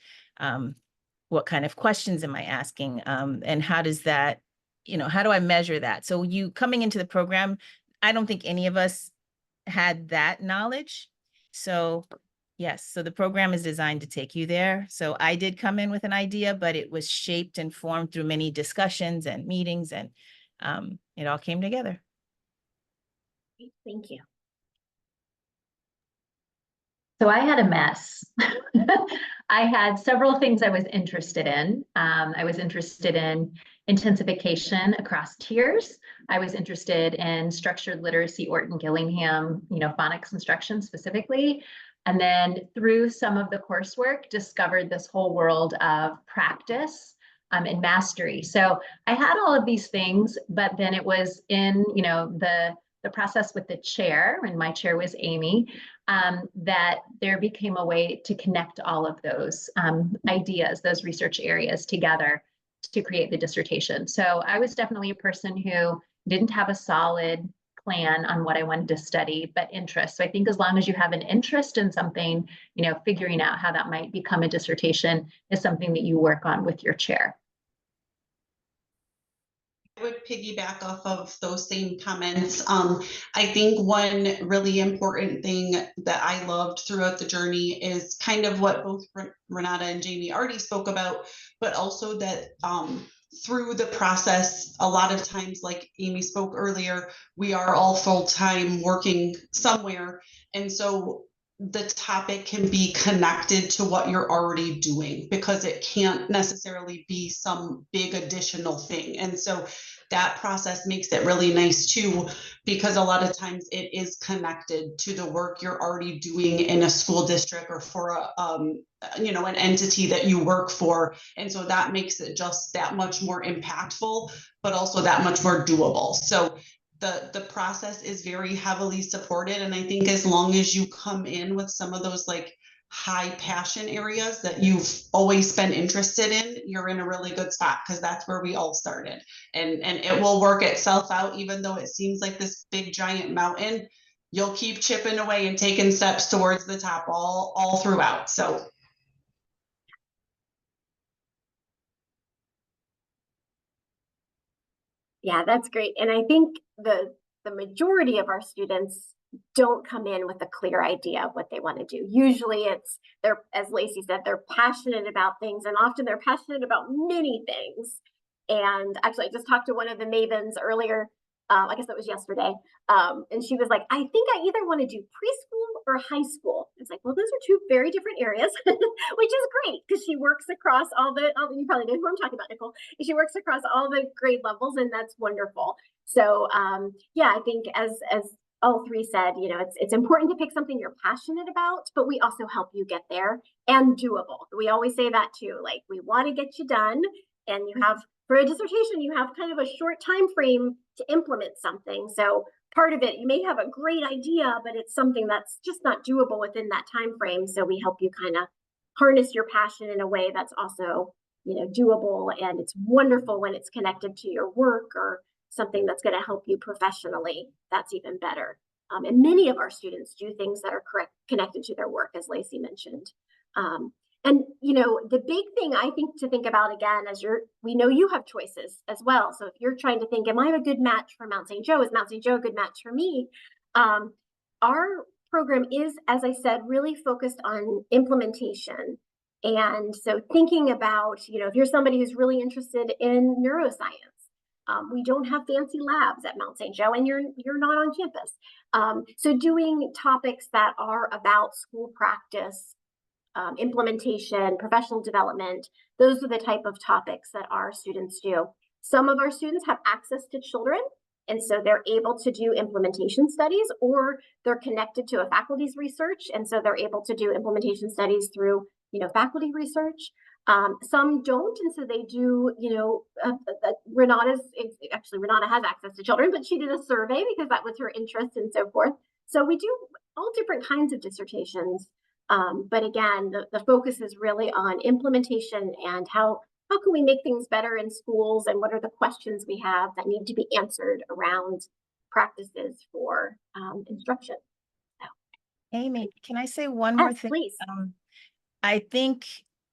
What kind of questions am I asking? And how does that, how do I measure that? So you coming into the program, I don't think any of us had that knowledge. So yes, so the program is designed to take you there. So I did come in with an idea, but it was shaped and formed through many discussions and meetings, and it all came together. Thank you. So I had a mess. I had several things I was interested in. I was interested in intensification across tiers. I was interested in structured literacy, Orton Gillingham, phonics instruction specifically. And then through some of the coursework, discovered this whole world of practice and mastery. So I had all of these things, but then it was in, the process with the chair, and my chair was Amy, that there became a way to connect all of those ideas, those research areas together to create the dissertation. So I was definitely a person who didn't have a solid plan on what I wanted to study, but interest. So I think as long as you have an interest in something, figuring out how that might become a dissertation is something that you work on with your chair. I would piggyback off of those same comments. I think one really important thing that I loved throughout the journey is kind of what both Renata and Jamie already spoke about, but also that through the process, a lot of times, like Amy spoke earlier, we are all full-time working somewhere. And so the topic can be connected to what you're already doing, because it can't necessarily be some big additional thing. And so that process makes it really nice too, because a lot of times it is connected to the work you're already doing in a school district or for an entity that you work for. And so that makes it just that much more impactful, but also that much more doable. So the process is very heavily supported. And I think as long as you come in with some of those like high passion areas that you've always been interested in, you're in a really good spot, because that's where we all started. And it will work itself out, even though it seems like this big giant mountain. You'll keep chipping away and taking steps towards the top all throughout. So Yeah, that's great. And I think the majority of our students don't come in with a clear idea of what they want to do. Usually they're, as Lacey said, they're passionate about things, and often they're passionate about many things. And actually, I just talked to one of the mavens earlier. I guess that was yesterday. And she was like, I think I either want to do preschool or high school. It's like, well, those are two very different areas, which is great because she works across all the, you probably know who I'm talking about, Nicole. She works across all the grade levels, and that's wonderful. So yeah, I think as all three said, it's important to pick something you're passionate about, but we also help you get there and doable. We always say that too. Like, we want to get you done, and you have, for a dissertation, you have kind of a short time frame to implement something. So part of it, you may have a great idea, but it's something that's just not doable within that time frame. So we help you kind of harness your passion in a way that's also, doable. And it's wonderful when it's connected to your work or something that's going to help you professionally. That's even better. And many of our students do things that are connected to their work, as Lacey mentioned. And the big thing I think to think about, again, we know you have choices as well. So if you're trying to think, am I a good match for Mount St. Joe? Is Mount St. Joe a good match for me? Our program is, as I said, really focused on implementation. And so thinking about, if you're somebody who's really interested in neuroscience, we don't have fancy labs at Mount St. Joe, and you're not on campus. So doing topics that are about school practice, implementation, professional development, those are the type of topics that our students do. Some of our students have access to children, and so they're able to do implementation studies, or they're connected to a faculty's research, and so they're able to do implementation studies through, faculty research. Some don't, and so they do, Renata has access to children, but she did a survey because that was her interest and so forth. So we do all different kinds of dissertations. But again, the focus is really on implementation and how can we make things better in schools, and what are the questions we have that need to be answered around practices for instruction. So. Amy, can I say one more thing? Please. I think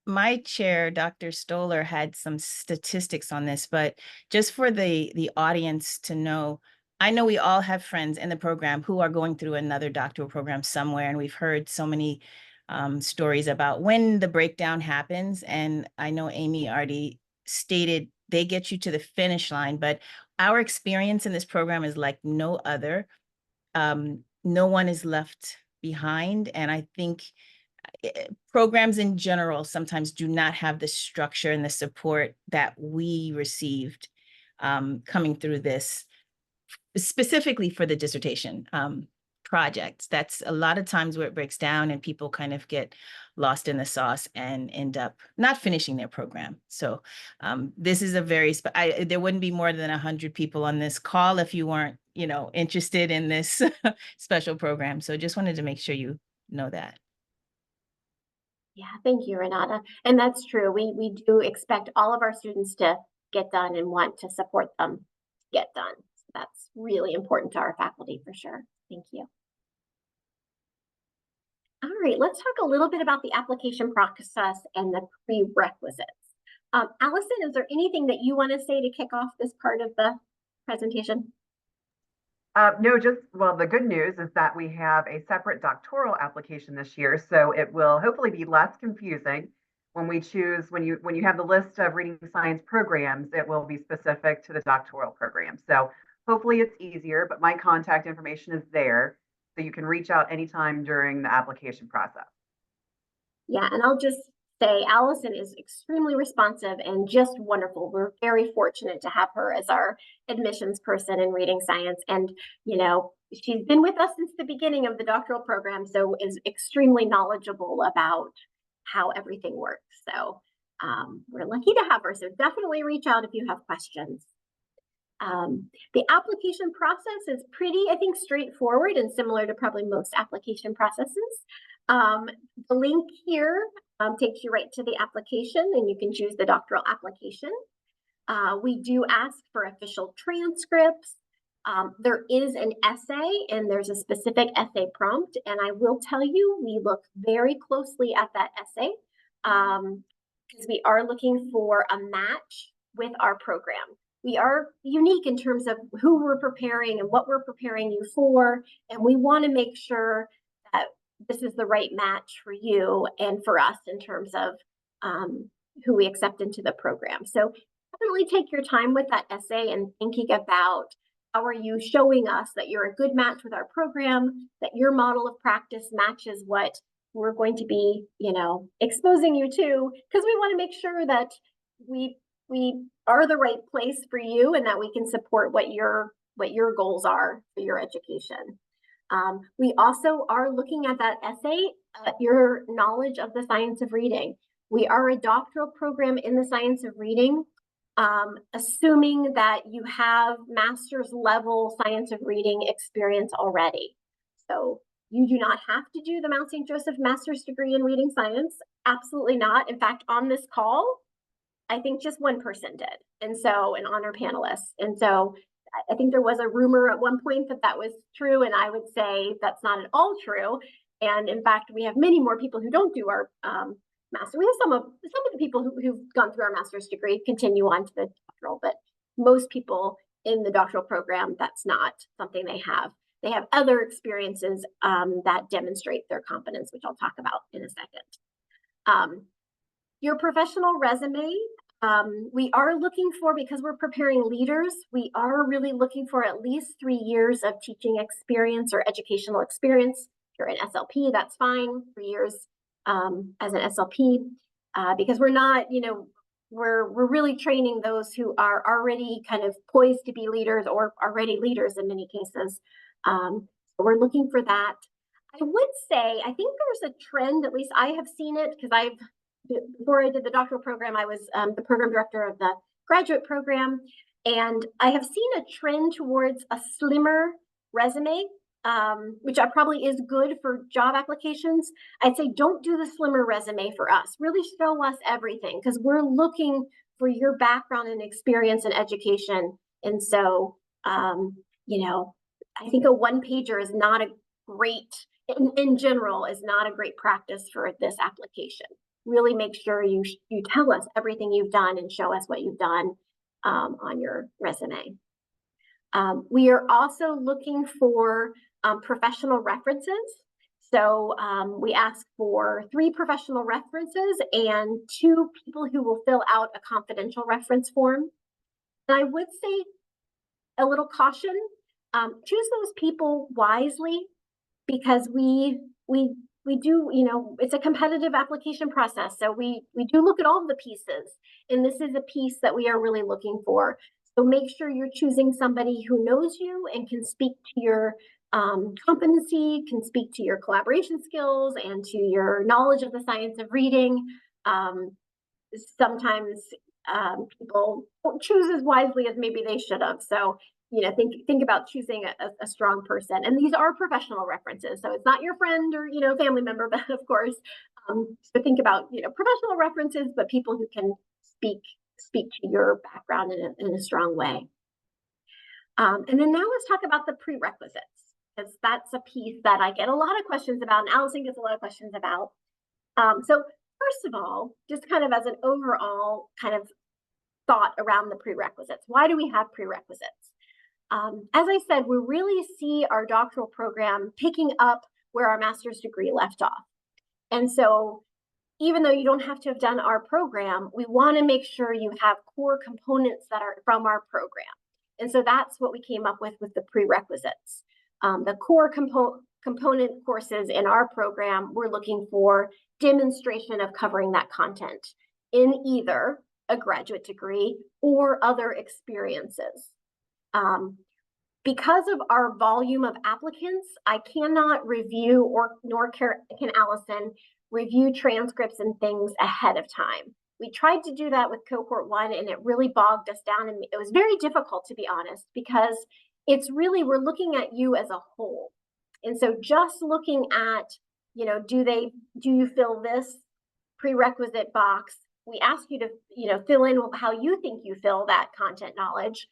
my chair, Dr. Stoller, had some statistics on this, but just for the audience to know, I know we all have friends in the program who are going through another doctoral program somewhere, and we've heard so many stories about when the breakdown happens. And I know Amy already stated they get you to the finish line, but our experience in this program is like no other. No one is left behind. And I think programs in general sometimes do not have the structure and the support that we received coming through this, specifically for the dissertation projects. That's a lot of times where it breaks down and people kind of get lost in the sauce and end up not finishing their program. So this is a very, there wouldn't be more than 100 people on this call if you weren't, interested in this special program. So just wanted to make sure you know that. Yeah, thank you, Renata. And that's true. We do expect all of our students to get done and want to support them get done. So that's really important to our faculty for sure. Thank you. All right, let's talk a little bit about the application process and the prerequisites. Allison, is there anything that you want to say to kick off this part of the presentation? No, the good news is that we have a separate doctoral application this year, so it will hopefully be less confusing when we choose, when you have the list of reading science programs, it will be specific to the doctoral program. So hopefully it's easier, but my contact information is there. So you can reach out anytime during the application process. Yeah, and I'll just say Allison is extremely responsive and just wonderful. We're very fortunate to have her as our admissions person in reading science. And, you know, she's been with us since the beginning of the doctoral program, so is extremely knowledgeable about how everything works. So we're lucky to have her. So definitely reach out if you have questions. The application process is pretty, I think, straightforward and similar to probably most application processes. The link here takes you right to the application, and you can choose the doctoral application. We do ask for official transcripts. There is an essay, and there's a specific essay prompt, and I will tell you, we look very closely at that essay because we are looking for a match with our program. We are unique in terms of who we're preparing and what we're preparing you for, and we want to make sure that this is the right match for you and for us in terms of who we accept into the program. So definitely take your time with that essay and thinking about how are you showing us that you're a good match with our program, that your model of practice matches what we're going to be, you know, exposing you to, because we want to make sure that we are the right place for you and that we can support what your goals are for your education. We also are looking at that essay, your knowledge of the science of reading. We are a doctoral program in the science of reading, assuming that you have master's level science of reading experience already. So you do not have to do the Mount St. Joseph master's degree in reading science. Absolutely not. In fact, on this call, I think just one person did. And so an honor panelist. And so I think there was a rumor at one point that that was true. And I would say that's not at all true. And in fact, we have many more people who don't do our master. We have some of the people who've gone through our master's degree continue on to the doctoral, but most people in the doctoral program, that's not something they have. They have other experiences that demonstrate their competence, which I'll talk about in a second. Your professional resume, we are looking for, because we're preparing leaders, we are really looking for at least 3 years of teaching experience or educational experience. If you're an SLP, that's fine, 3 years as an SLP, because we're not, you know, we're really training those who are already kind of poised to be leaders or already leaders in many cases. So we're looking for that. I would say, I think there's a trend, at least I have seen it, because before I did the doctoral program, I was the program director of the graduate program, and I have seen a trend towards a slimmer resume, which probably is good for job applications. I'd say don't do the slimmer resume for us. Really show us everything, because we're looking for your background and experience in education. And so, you know, I think a one-pager is not a great, in general, is not a great practice for this application. Really make sure you tell us everything you've done and show us what you've done on your resume. We are also looking for professional references. So we ask for 3 professional references and 2 people who will fill out a confidential reference form. And I would say a little caution, choose those people wisely, because we do, you know, it's a competitive application process. So we do look at all the pieces, and this is a piece that we are really looking for. So make sure you're choosing somebody who knows you and can speak to your competency, can speak to your collaboration skills and to your knowledge of the science of reading. Sometimes people don't choose as wisely as maybe they should have. So, you know, think about choosing a strong person. And these are professional references. So it's not your friend or, you know, family member, but of course, so think about, you know, professional references, but people who can speak to your background in a strong way. And then now let's talk about the prerequisites, because that's a piece that I get a lot of questions about, and Allison gets a lot of questions about. So first of all, just kind of as an overall kind of thought around the prerequisites, why do we have prerequisites? As I said, we really see our doctoral program picking up where our master's degree left off. And so even though you don't have to have done our program, we want to make sure you have core components that are from our program. And so that's what we came up with the prerequisites. The core component courses in our program, we're looking for demonstration of covering that content in either a graduate degree or other experiences. Because of our volume of applicants, I cannot review nor can Allison review transcripts and things ahead of time. We tried to do that with cohort 1 and it really bogged us down, and it was very difficult, to be honest, because it's really, we're looking at you as a whole. And so just looking at, you know, do you fill this prerequisite box? We ask you to, you know, fill in how you think you fill that content knowledge.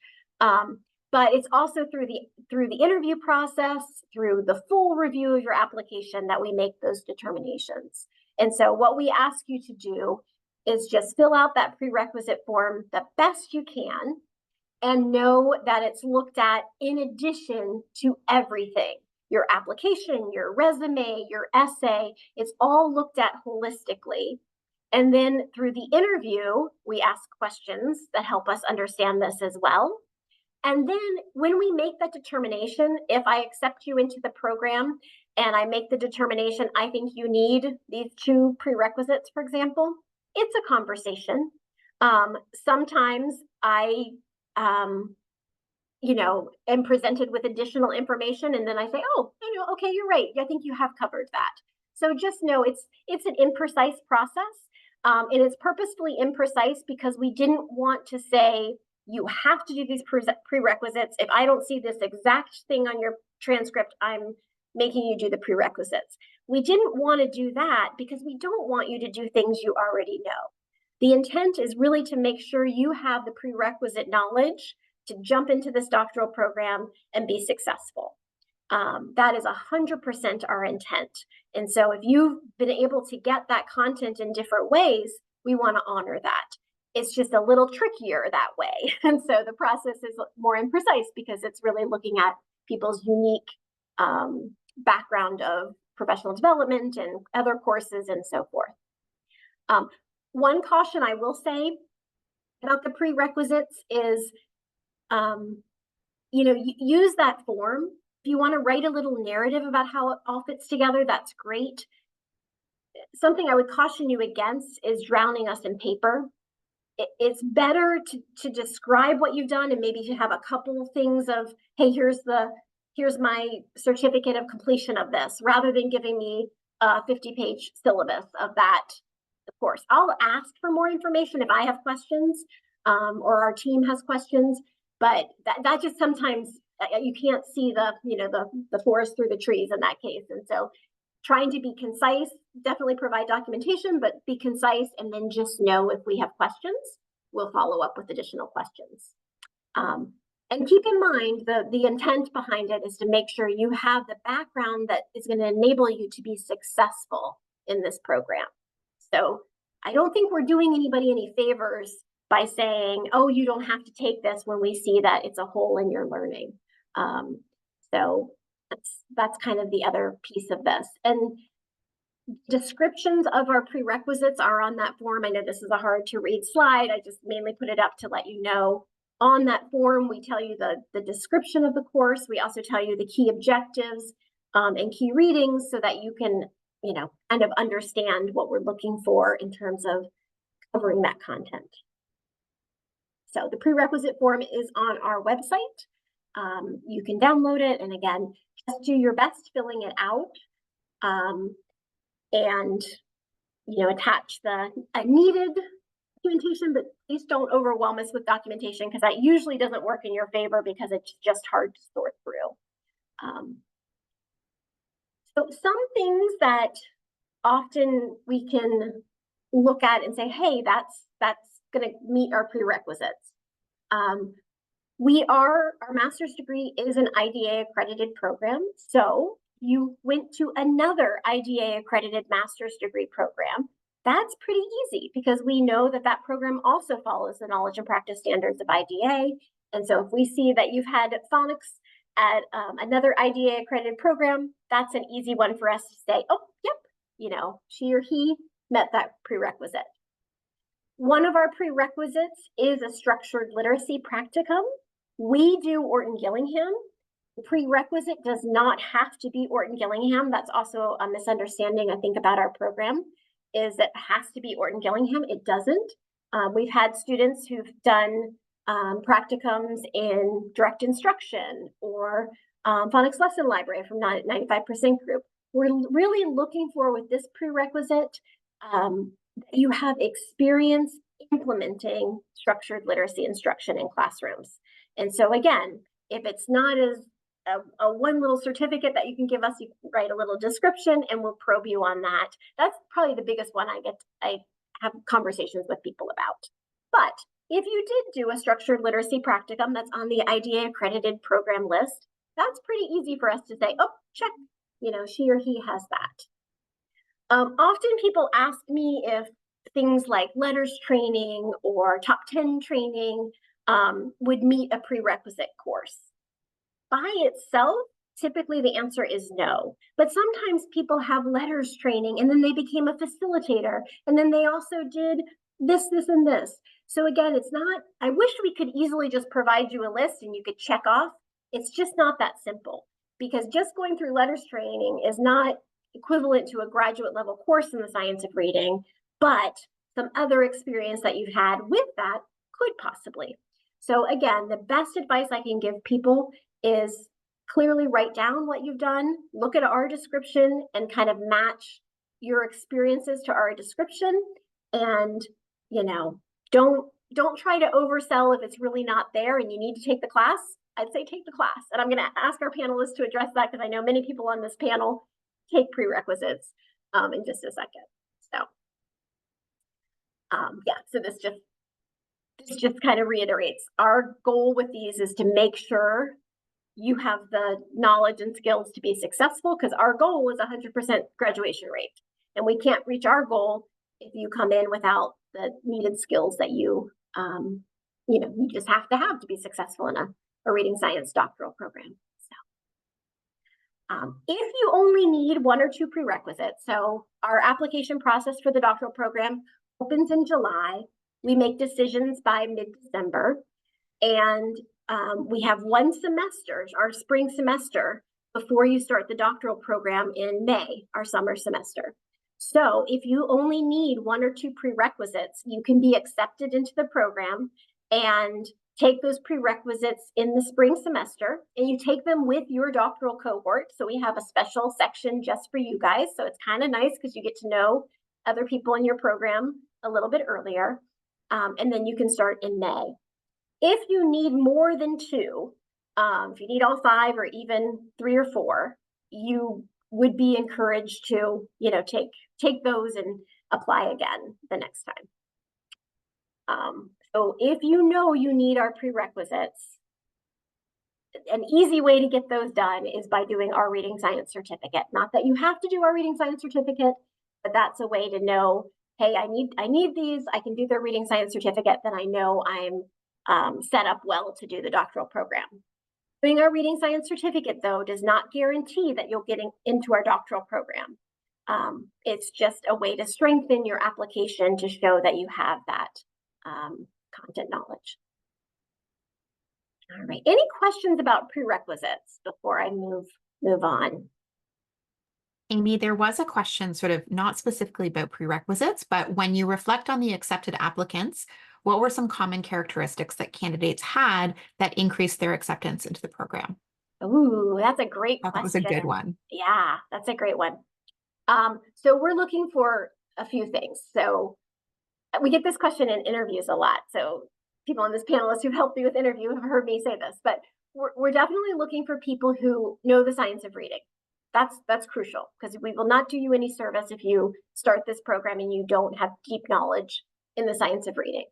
But it's also through the interview process, through the full review of your application, that we make those determinations. And so what we ask you to do is just fill out that prerequisite form the best you can, and know that it's looked at in addition to everything. Your application, your resume, your essay, it's all looked at holistically. And then through the interview, we ask questions that help us understand this as well. And then when we make that determination, if I accept you into the program and I make the determination, I think you need these 2 prerequisites, for example, it's a conversation. Sometimes I, you know, am presented with additional information, and then I say, oh, you know, okay, you're right. I think you have covered that. So just know it's an imprecise process. And it's purposefully imprecise because we didn't want to say, you have to do these prerequisites. If I don't see this exact thing on your transcript, I'm making you do the prerequisites. We didn't want to do that because we don't want you to do things you already know. The intent is really to make sure you have the prerequisite knowledge to jump into this doctoral program and be successful. That is 100% our intent. And so if you've been able to get that content in different ways, we want to honor that. It's just a little trickier that way. And so the process is more imprecise because it's really looking at people's unique background of professional development and other courses and so forth. One caution I will say about the prerequisites is, you know, use that form. If you want to write a little narrative about how it all fits together, that's great. Something I would caution you against is drowning us in paper. It's better to describe what you've done and maybe to have a couple of things of, hey, here's my certificate of completion of this, rather than giving me a 50-page syllabus of that course. I'll ask for more information if I have questions, or our team has questions, but that just sometimes you can't see the forest through the trees in that case. And so trying to be concise, definitely provide documentation, but be concise, and then just know if we have questions, we'll follow up with additional questions. And keep in mind, the intent behind it is to make sure you have the background that is going to enable you to be successful in this program. So I don't think we're doing anybody any favors by saying, oh, you don't have to take this, when we see that it's a hole in your learning. So that's kind of the other piece of this. And descriptions of our prerequisites are on that form. I know this is a hard to read slide. I just mainly put it up to let you know. On that form, we tell you the description of the course. We also tell you the key objectives and key readings, so that you can, you know, kind of understand what we're looking for in terms of covering that content. So the prerequisite form is on our website. You can download it, and again, just do your best filling it out, and, you know, attach the needed documentation, but please don't overwhelm us with documentation, because that usually doesn't work in your favor because it's just hard to sort through. So some things that often we can look at and say, hey, that's going to meet our prerequisites. Our master's degree is an IDA accredited program. So you went to another IDA accredited master's degree program. That's pretty easy, because we know that program also follows the knowledge and practice standards of IDA. And so if we see that you've had phonics at another IDA accredited program, that's an easy one for us to say, oh, yep, you know, she or he met that prerequisite. One of our prerequisites is a structured literacy practicum. We do Orton Gillingham. Prerequisite does not have to be Orton Gillingham. That's also a misunderstanding, I think, about our program, is that it has to be Orton Gillingham. It doesn't. We've had students who've done practicums in direct instruction or phonics lesson library from 95% group. We're really looking for, with this prerequisite, you have experience implementing structured literacy instruction in classrooms. And so again, if it's not as a one little certificate that you can give us, you can write a little description and we'll probe you on that. That's probably the biggest one I have conversations with people about. But if you did do a structured literacy practicum that's on the IDA accredited program list, that's pretty easy for us to say, oh, check, she or he has that. Often people ask me if things like letters training or top 10 training would meet a prerequisite course. By itself, typically the answer is no. But sometimes people have letters training and then they became a facilitator and then they also did this, and this. So again, it's not, I wish we could easily just provide you a list and you could check off. It's just not that simple, because just going through letters training is not equivalent to a graduate level course in the science of reading, but some other experience that you've had with that could possibly. So again, the best advice I can give people is clearly write down what you've done, look at our description and kind of match your experiences to our description. And, don't try to oversell if it's really not there and you need to take the class. I'd say take the class. And I'm going to ask our panelists to address that, because I know many people on this panel take prerequisites in just a second. So so this just kind of reiterates our goal with these is to make sure you have the knowledge and skills to be successful, because our goal is 100% graduation rate. And we can't reach our goal if you come in without the needed skills that you just have to be successful in a reading science doctoral program. So if you only need one or two prerequisites, so our application process for the doctoral program opens in July. We make decisions by mid-December, and we have one semester, our spring semester, before you start the doctoral program in May, our summer semester. So if you only need one or two prerequisites, you can be accepted into the program and take those prerequisites in the spring semester, and you take them with your doctoral cohort. So we have a special section just for you guys. So it's kind of nice because you get to know other people in your program a little bit earlier. And then you can start in May. If you need more than two, if you need all five or even 3 or 4, you would be encouraged to, take those and apply again the next time. So if you need our prerequisites, an easy way to get those done is by doing our reading science certificate. Not that you have to do our reading science certificate, but that's a way to know, hey, I need these, I can do the reading science certificate, then I know I'm set up well to do the doctoral program. Doing our reading science certificate, though, does not guarantee that you'll get into our doctoral program. It's just a way to strengthen your application to show that you have that content knowledge. All right, any questions about prerequisites before I move on? Amy, there was a question sort of not specifically about prerequisites, but when you reflect on the accepted applicants, what were some common characteristics that candidates had that increased their acceptance into the program? Ooh, that's a great question. That was a good one. Yeah, that's a great one. So we're looking for a few things. So we get this question in interviews a lot. So people on this panelist who've helped me with interview have heard me say this, but we're definitely looking for people who know the science of reading. That's crucial, because we will not do you any service if you start this program and you don't have deep knowledge in the science of reading.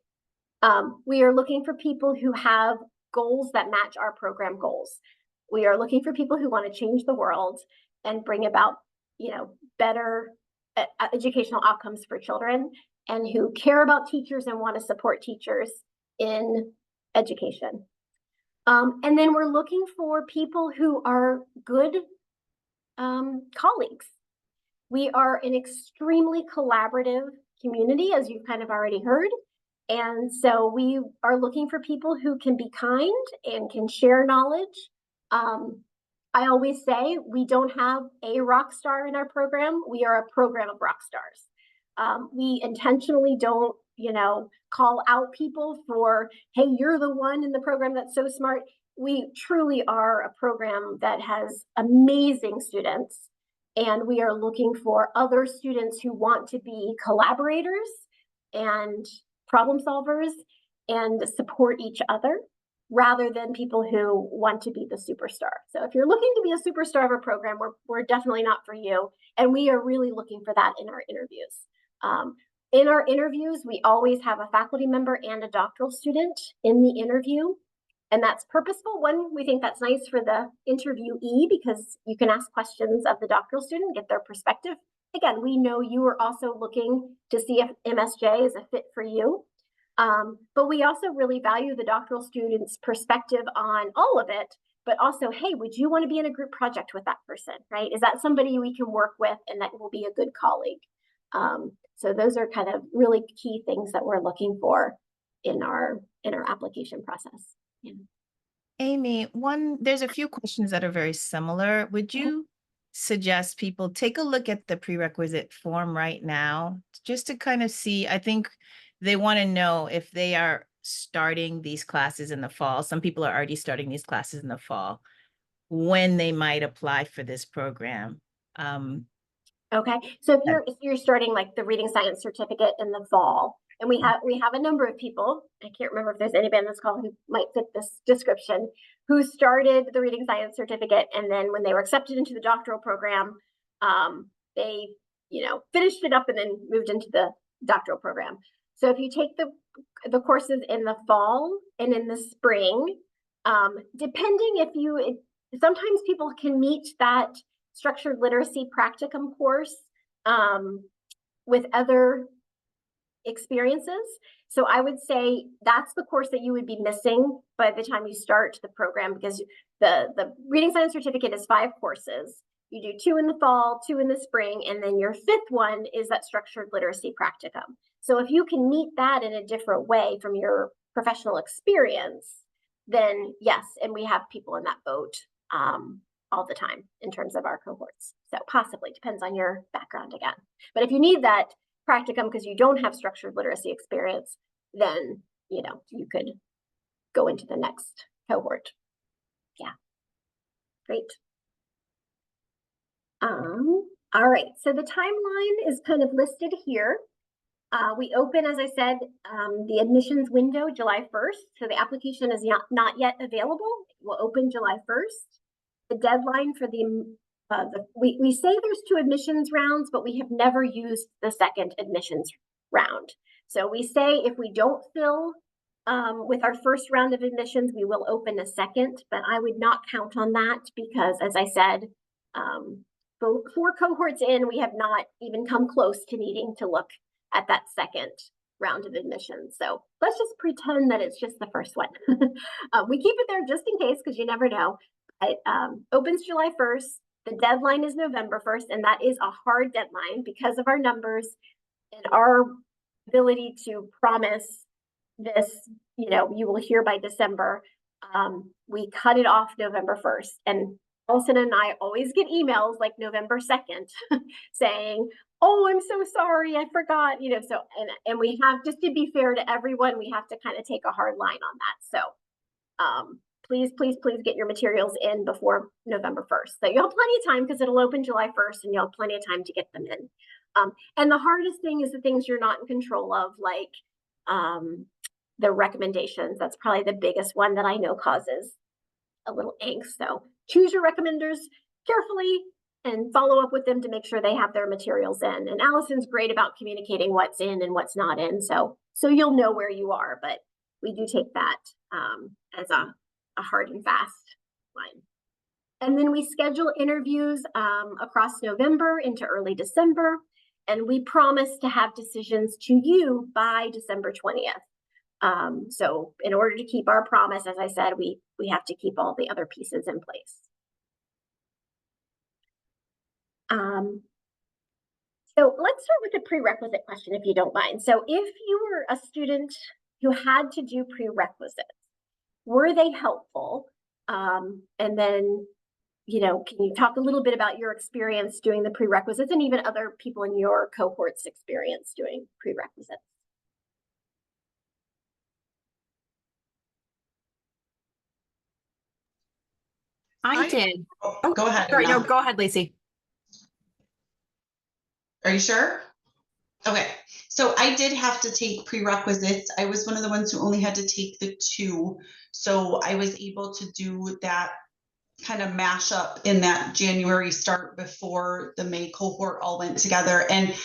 We are looking for people who have goals that match our program goals. We are looking for people who want to change the world and bring about, better educational outcomes for children, and who care about teachers and want to support teachers in education. And then we're looking for people who are good colleagues. We are an extremely collaborative community, as you've kind of already heard. And so we are looking for people who can be kind and can share knowledge, I always say we don't have a rock star in our program. We are a program of rock stars. We intentionally don't, call out people for, hey, you're the one in the program that's so smart. We truly are a program that has amazing students, and we are looking for other students who want to be collaborators and problem solvers and support each other, rather than people who want to be the superstar. So if you're looking to be a superstar of a program, we're definitely not for you. And we are really looking for that in our interviews. In our interviews, we always have a faculty member and a doctoral student in the interview. And that's purposeful. One, we think that's nice for the interviewee because you can ask questions of the doctoral student, get their perspective. Again, we know you are also looking to see if MSJ is a fit for you. But we also really value the doctoral student's perspective on all of it, but also, hey, would you want to be in a group project with that person, right? Is that somebody we can work with and that will be a good colleague? So those are kind of really key things that we're looking for in our application process. Yeah. Amy, there's a few questions that are very similar. Would you suggest people take a look at the prerequisite form right now, just to kind of see? I think they want to know if they are starting these classes in the fall. Some people are already starting these classes in the fall, when they might apply for this program. Okay, so if you're starting like the reading science certificate in the fall, and we have a number of people, I can't remember if there's anybody on this call who might fit this description, who started the reading science certificate, and then when they were accepted into the doctoral program, they finished it up and then moved into the doctoral program. So if you take the courses in the fall and in the spring, depending sometimes people can meet that structured literacy practicum course with other experiences. So I would say that's the course that you would be missing by the time you start the program, because the reading science certificate is 5 courses. You do 2 in the fall, 2 in the spring, and then your 5th one is that structured literacy practicum. So if you can meet that in a different way from your professional experience, then yes, and we have people in that boat all the time in terms of our cohorts. So possibly, depends on your background again. But if you need that practicum because you don't have structured literacy experience, then you could go into the next cohort. Yeah, great. All right, so the timeline is kind of listed here. We open, as I said, the admissions window July 1st. So the application is not yet available. It will open July 1st. The deadline for we say there's 2 admissions rounds, but we have never used the second admissions round. So we say if we don't fill with our first round of admissions, we will open a second, but I would not count on that because, as I said, 4 cohorts in, we have not even come close to needing to look at that second round of admissions. So let's just pretend that it's just the first one. We keep it there just in case, because you never know. It opens July 1st. The deadline is November 1st, and that is a hard deadline because of our numbers and our ability to promise this, you will hear by December. We cut it off November 1st, and Allison and I always get emails like November 2nd saying, oh, I'm so sorry, I forgot, so, and we have, just to be fair to everyone, we have to kind of take a hard line on that. So please get your materials in before November 1st. So you'll have plenty of time because it'll open July 1st and you'll have plenty of time to get them in. And the hardest thing is the things you're not in control of, like the recommendations. That's probably the biggest one that I know causes a little angst. So choose your recommenders carefully and follow up with them to make sure they have their materials in. And Allison's great about communicating what's in and what's not in. So you'll know where you are, but we do take that as a hard and fast line. And then we schedule interviews across November into early December, and we promise to have decisions to you by December 20th. So in order to keep our promise, as I said, we have to keep all the other pieces in place. So let's start with the prerequisite question, if you don't mind. So if you were a student who had to do prerequisites, were they helpful? And then can you talk a little bit about your experience doing the prerequisites and even other people in your cohort's experience doing prerequisites? I did. Oh, go ahead. Sorry, no, Anna. go ahead, Lacey. Are you sure? Okay, so I did have to take prerequisites. I was one of the ones who only had to take the 2. So I was able to do that kind of mash up in that January start before the May cohort all went together. And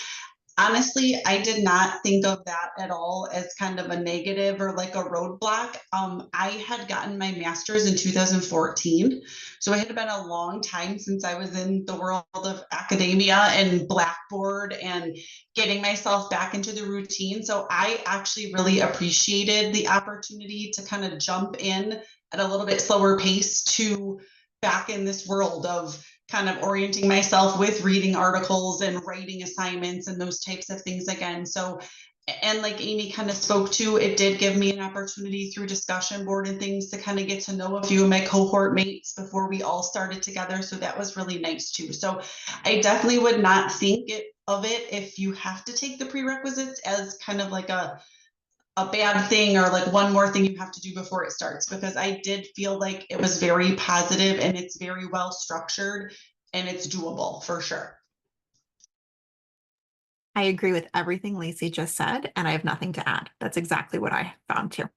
honestly, I did not think of that at all as kind of a negative or like a roadblock. I had gotten my master's in 2014. So it had been a long time since I was in the world of academia and Blackboard and getting myself back into the routine. So I actually really appreciated the opportunity to kind of jump in at a little bit slower pace to back in this world of kind of orienting myself with reading articles and writing assignments and those types of things again. So, and like Amy kind of spoke to, it did give me an opportunity through discussion board and things to kind of get to know a few of my cohort mates before we all started together. So that was really nice too. So I definitely would not think of it if you have to take the prerequisites as kind of like a bad thing or like one more thing you have to do before it starts, because I did feel like it was very positive and it's very well structured and it's doable for sure. I agree with everything Lacey just said, and I have nothing to add. That's exactly what I found too.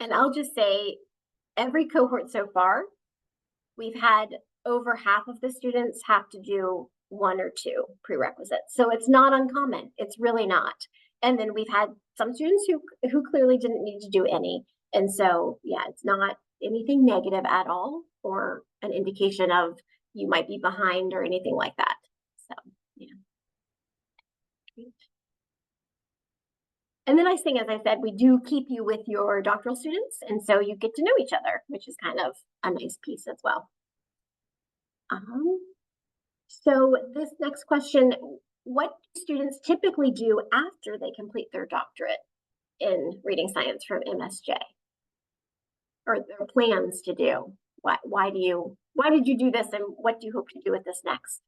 And I'll just say, every cohort so far, we've had over half of the students have to do 1 or 2 prerequisites. So it's not uncommon. It's really not. And then we've had some students who clearly didn't need to do any. And so, yeah, it's not anything negative at all or an indication of you might be behind or anything like that. So, yeah. Great. And the nice thing, as I said, we do keep you with your doctoral students. And so you get to know each other, which is kind of a nice piece as well. So this next question, what do students typically do after they complete their doctorate in reading science from MSJ? Or their plans to do? Why did you do this and what do you hope to do with this next?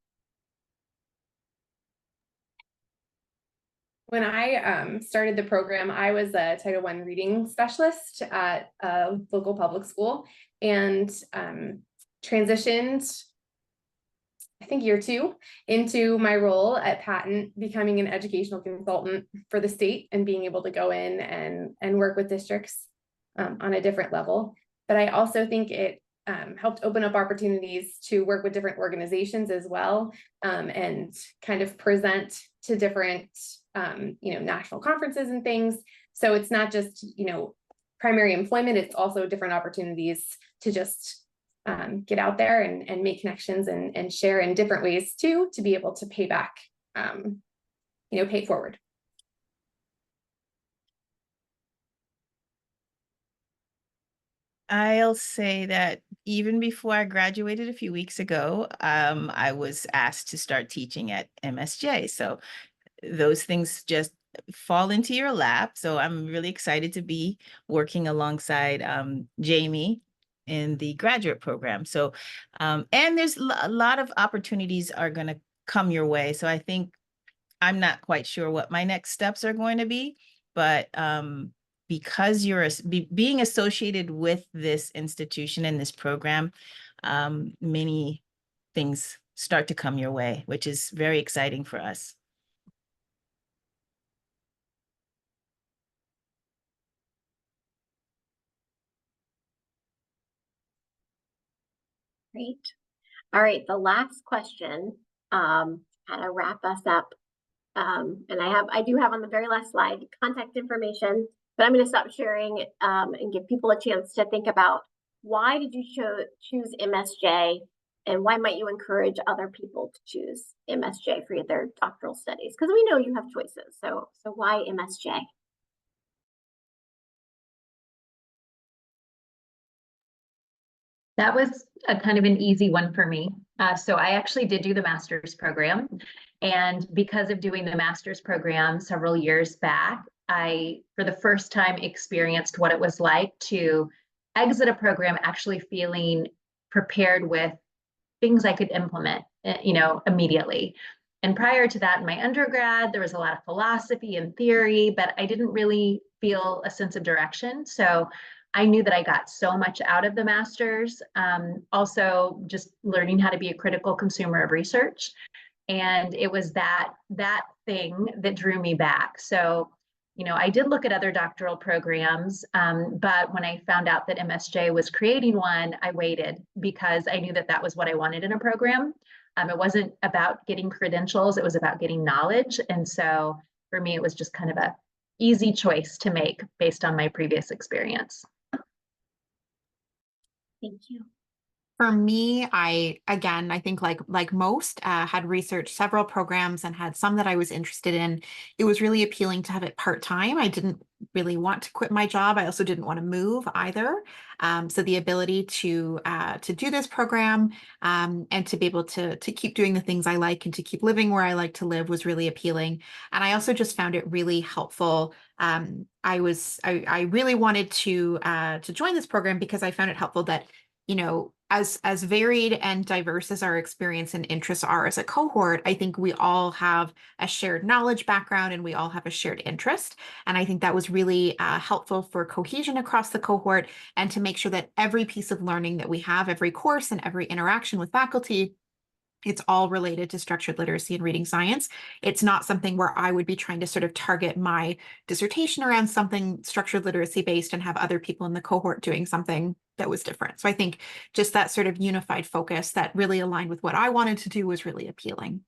When I started the program, I was a Title I reading specialist at a local public school and transitioned, I think year 2, into my role at Patton, becoming an educational consultant for the state and being able to go in and work with districts on a different level. But I also think it helped open up opportunities to work with different organizations as well, and kind of present to different national conferences and things. So it's not just primary employment, it's also different opportunities to just get out there and make connections and share in different ways too, to be able to pay back, pay it forward. I'll say that even before I graduated a few weeks ago, I was asked to start teaching at MSJ. So those things just fall into your lap. So I'm really excited to be working alongside Jamie in the graduate program. So, and there's a lot of opportunities are going to come your way. So I think I'm not quite sure what my next steps are going to be, but because you're being associated with this institution and this program, many things start to come your way, which is very exciting for us. Great. All right, the last question, kind of wrap us up. And I do have on the very last slide contact information, but I'm going to stop sharing and give people a chance to think about, why did you choose MSJ and why might you encourage other people to choose MSJ for their doctoral studies? Because we know you have choices. So why MSJ? That was a kind of an easy one for me. So I actually did do the master's program, And because of doing the master's program several years back, I, for the first time, experienced what it was like to exit a program actually feeling prepared with things I could implement, immediately. And prior to that, in my undergrad, there was a lot of philosophy and theory, but I didn't really feel a sense of direction. So I knew that I got so much out of the master's. Also, just learning how to be a critical consumer of research. And it was that thing that drew me back. So, I did look at other doctoral programs, but when I found out that MSJ was creating one, I waited because I knew that that was what I wanted in a program. It wasn't about getting credentials, it was about getting knowledge. And so for me, it was just kind of a easy choice to make based on my previous experience. Thank you. For me, I think like most, had researched several programs and had some that I was interested in. It was really appealing to have it part-time. I didn't really want to quit my job. I also didn't want to move either. So the ability to do this program, and to be able to keep doing the things I like and to keep living where I like to live was really appealing. And I also just found it really helpful. I really wanted to join this program because I found it helpful that, as varied and diverse as our experience and interests are as a cohort, I think we all have a shared knowledge background and we all have a shared interest. And I think that was really helpful for cohesion across the cohort and to make sure that every piece of learning that we have, every course and every interaction with faculty, it's all related to structured literacy and reading science. It's not something where I would be trying to sort of target my dissertation around something structured literacy based and have other people in the cohort doing something that was different. So I think just that sort of unified focus that really aligned with what I wanted to do was really appealing.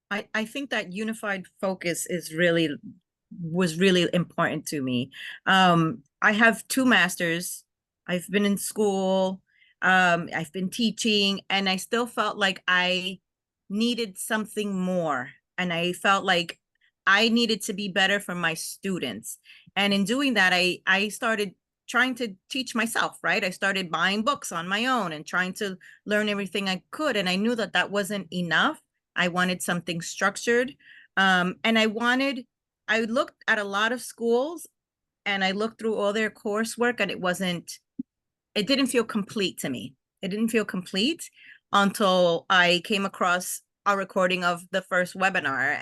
I think that unified focus was really important to me. I have 2 masters. I've been in school, I've been teaching, and I still felt like I needed something more. And I felt like I needed to be better for my students. And in doing that, I started trying to teach myself, right? I started buying books on my own and trying to learn everything I could. And I knew that that wasn't enough. I wanted something structured. And I looked at a lot of schools and I looked through all their coursework and it didn't feel complete to me. It didn't feel complete until I came across a recording of the first webinar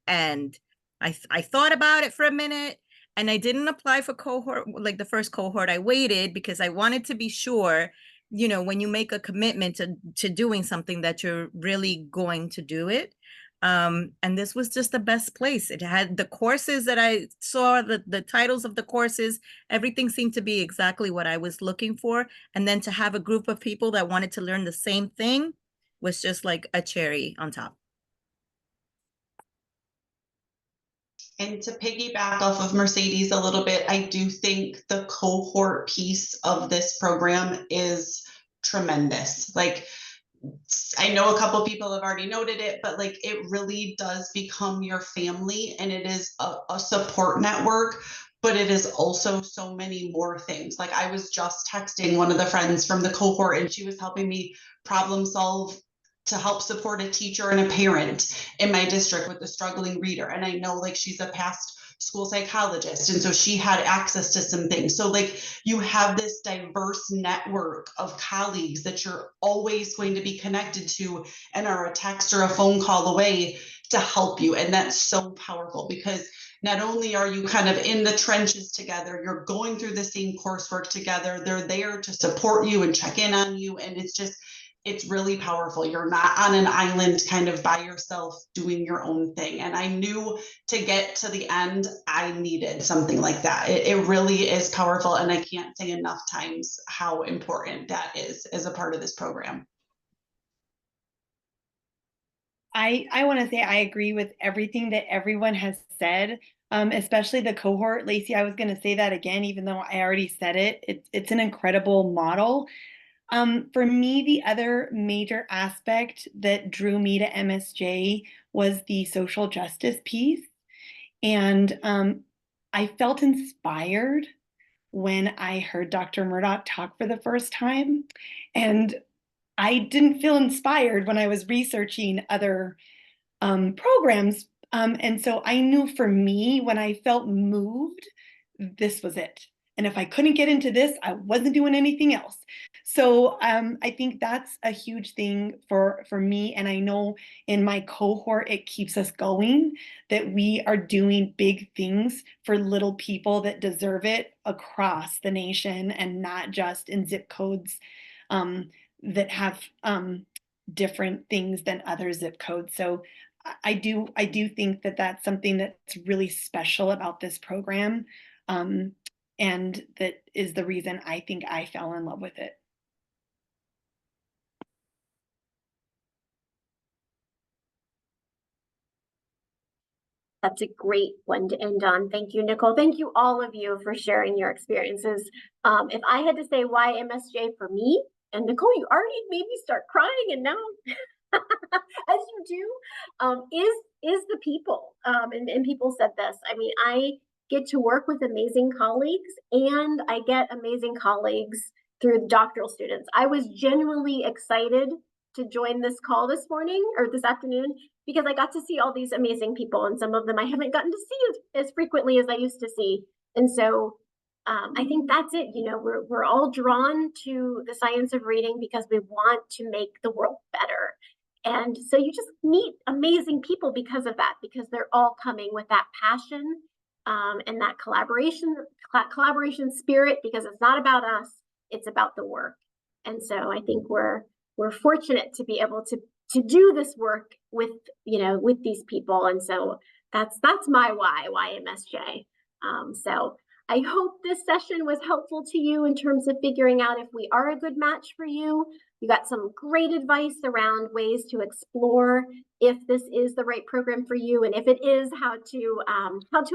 and I thought about it for a minute and I didn't apply for cohort, like the first cohort. I waited because I wanted to be sure, when you make a commitment to doing something that you're really going to do it. And this was just the best place. It had the courses that I saw, the titles of the courses, everything seemed to be exactly what I was looking for. And then to have a group of people that wanted to learn the same thing was just like a cherry on top. And to piggyback off of Mercedes a little bit, I do think the cohort piece of this program is tremendous. Like, I know a couple people have already noted it, but like it really does become your family and it is a support network, but it is also so many more things. Like I was just texting one of the friends from the cohort and she was helping me problem solve to help support a teacher and a parent in my district with a struggling reader. And I know like she's a past school psychologist. And so she had access to some things. So like you have this diverse network of colleagues that you're always going to be connected to and are a text or a phone call away to help you. And that's so powerful because not only are you kind of in the trenches together, you're going through the same coursework together. They're there to support you and check in on you. And it's really powerful. You're not on an island kind of by yourself doing your own thing. And I knew to get to the end, I needed something like that. It really is powerful. And I can't say enough times how important that is as a part of this program. I want to say I agree with everything that everyone has said, especially the cohort. Lacey, I was going to say that again, even though I already said it. It's an incredible model. For me, the other major aspect that drew me to MSJ was the social justice piece. And I felt inspired when I heard Dr. Murdoch talk for the first time. And I didn't feel inspired when I was researching other programs. And so I knew for me, when I felt moved, this was it. And if I couldn't get into this, I wasn't doing anything else. So I think that's a huge thing for me. And I know in my cohort, it keeps us going, that we are doing big things for little people that deserve it across the nation and not just in zip codes that have different things than other zip codes. So I do think that that's something that's really special about this program. And that is the reason I think I fell in love with it. That's a great one to end on. Thank you, Nicole. Thank you, all of you, for sharing your experiences. If I had to say why MSJ for me, and Nicole, you already made me start crying, and now, as you do, is the people. And people said this. I mean, I get to work with amazing colleagues, and I get amazing colleagues through the doctoral students. I was genuinely excited to join this call this morning or this afternoon because I got to see all these amazing people, and some of them I haven't gotten to see as frequently as I used to see. And so I think that's it. You know, we're all drawn to the science of reading because we want to make the world better. And so you just meet amazing people because of that, because they're all coming with that passion and that collaboration spirit, because it's not about us, it's about the work. And so I think we're fortunate to be able to do this work with, you know, with these people. And so that's my why MSJ. So I hope this session was helpful to you in terms of figuring out if we are a good match for you. You got some great advice around ways to explore if this is the right program for you, and if it is, how to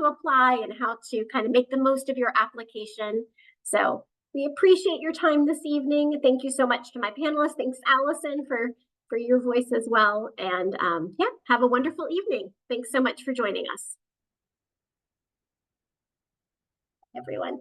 apply and how to kind of make the most of your application. So we appreciate your time this evening. Thank you so much to my panelists. Thanks, Allison, for your voice as well. And yeah, have a wonderful evening. Thanks so much for joining us, everyone.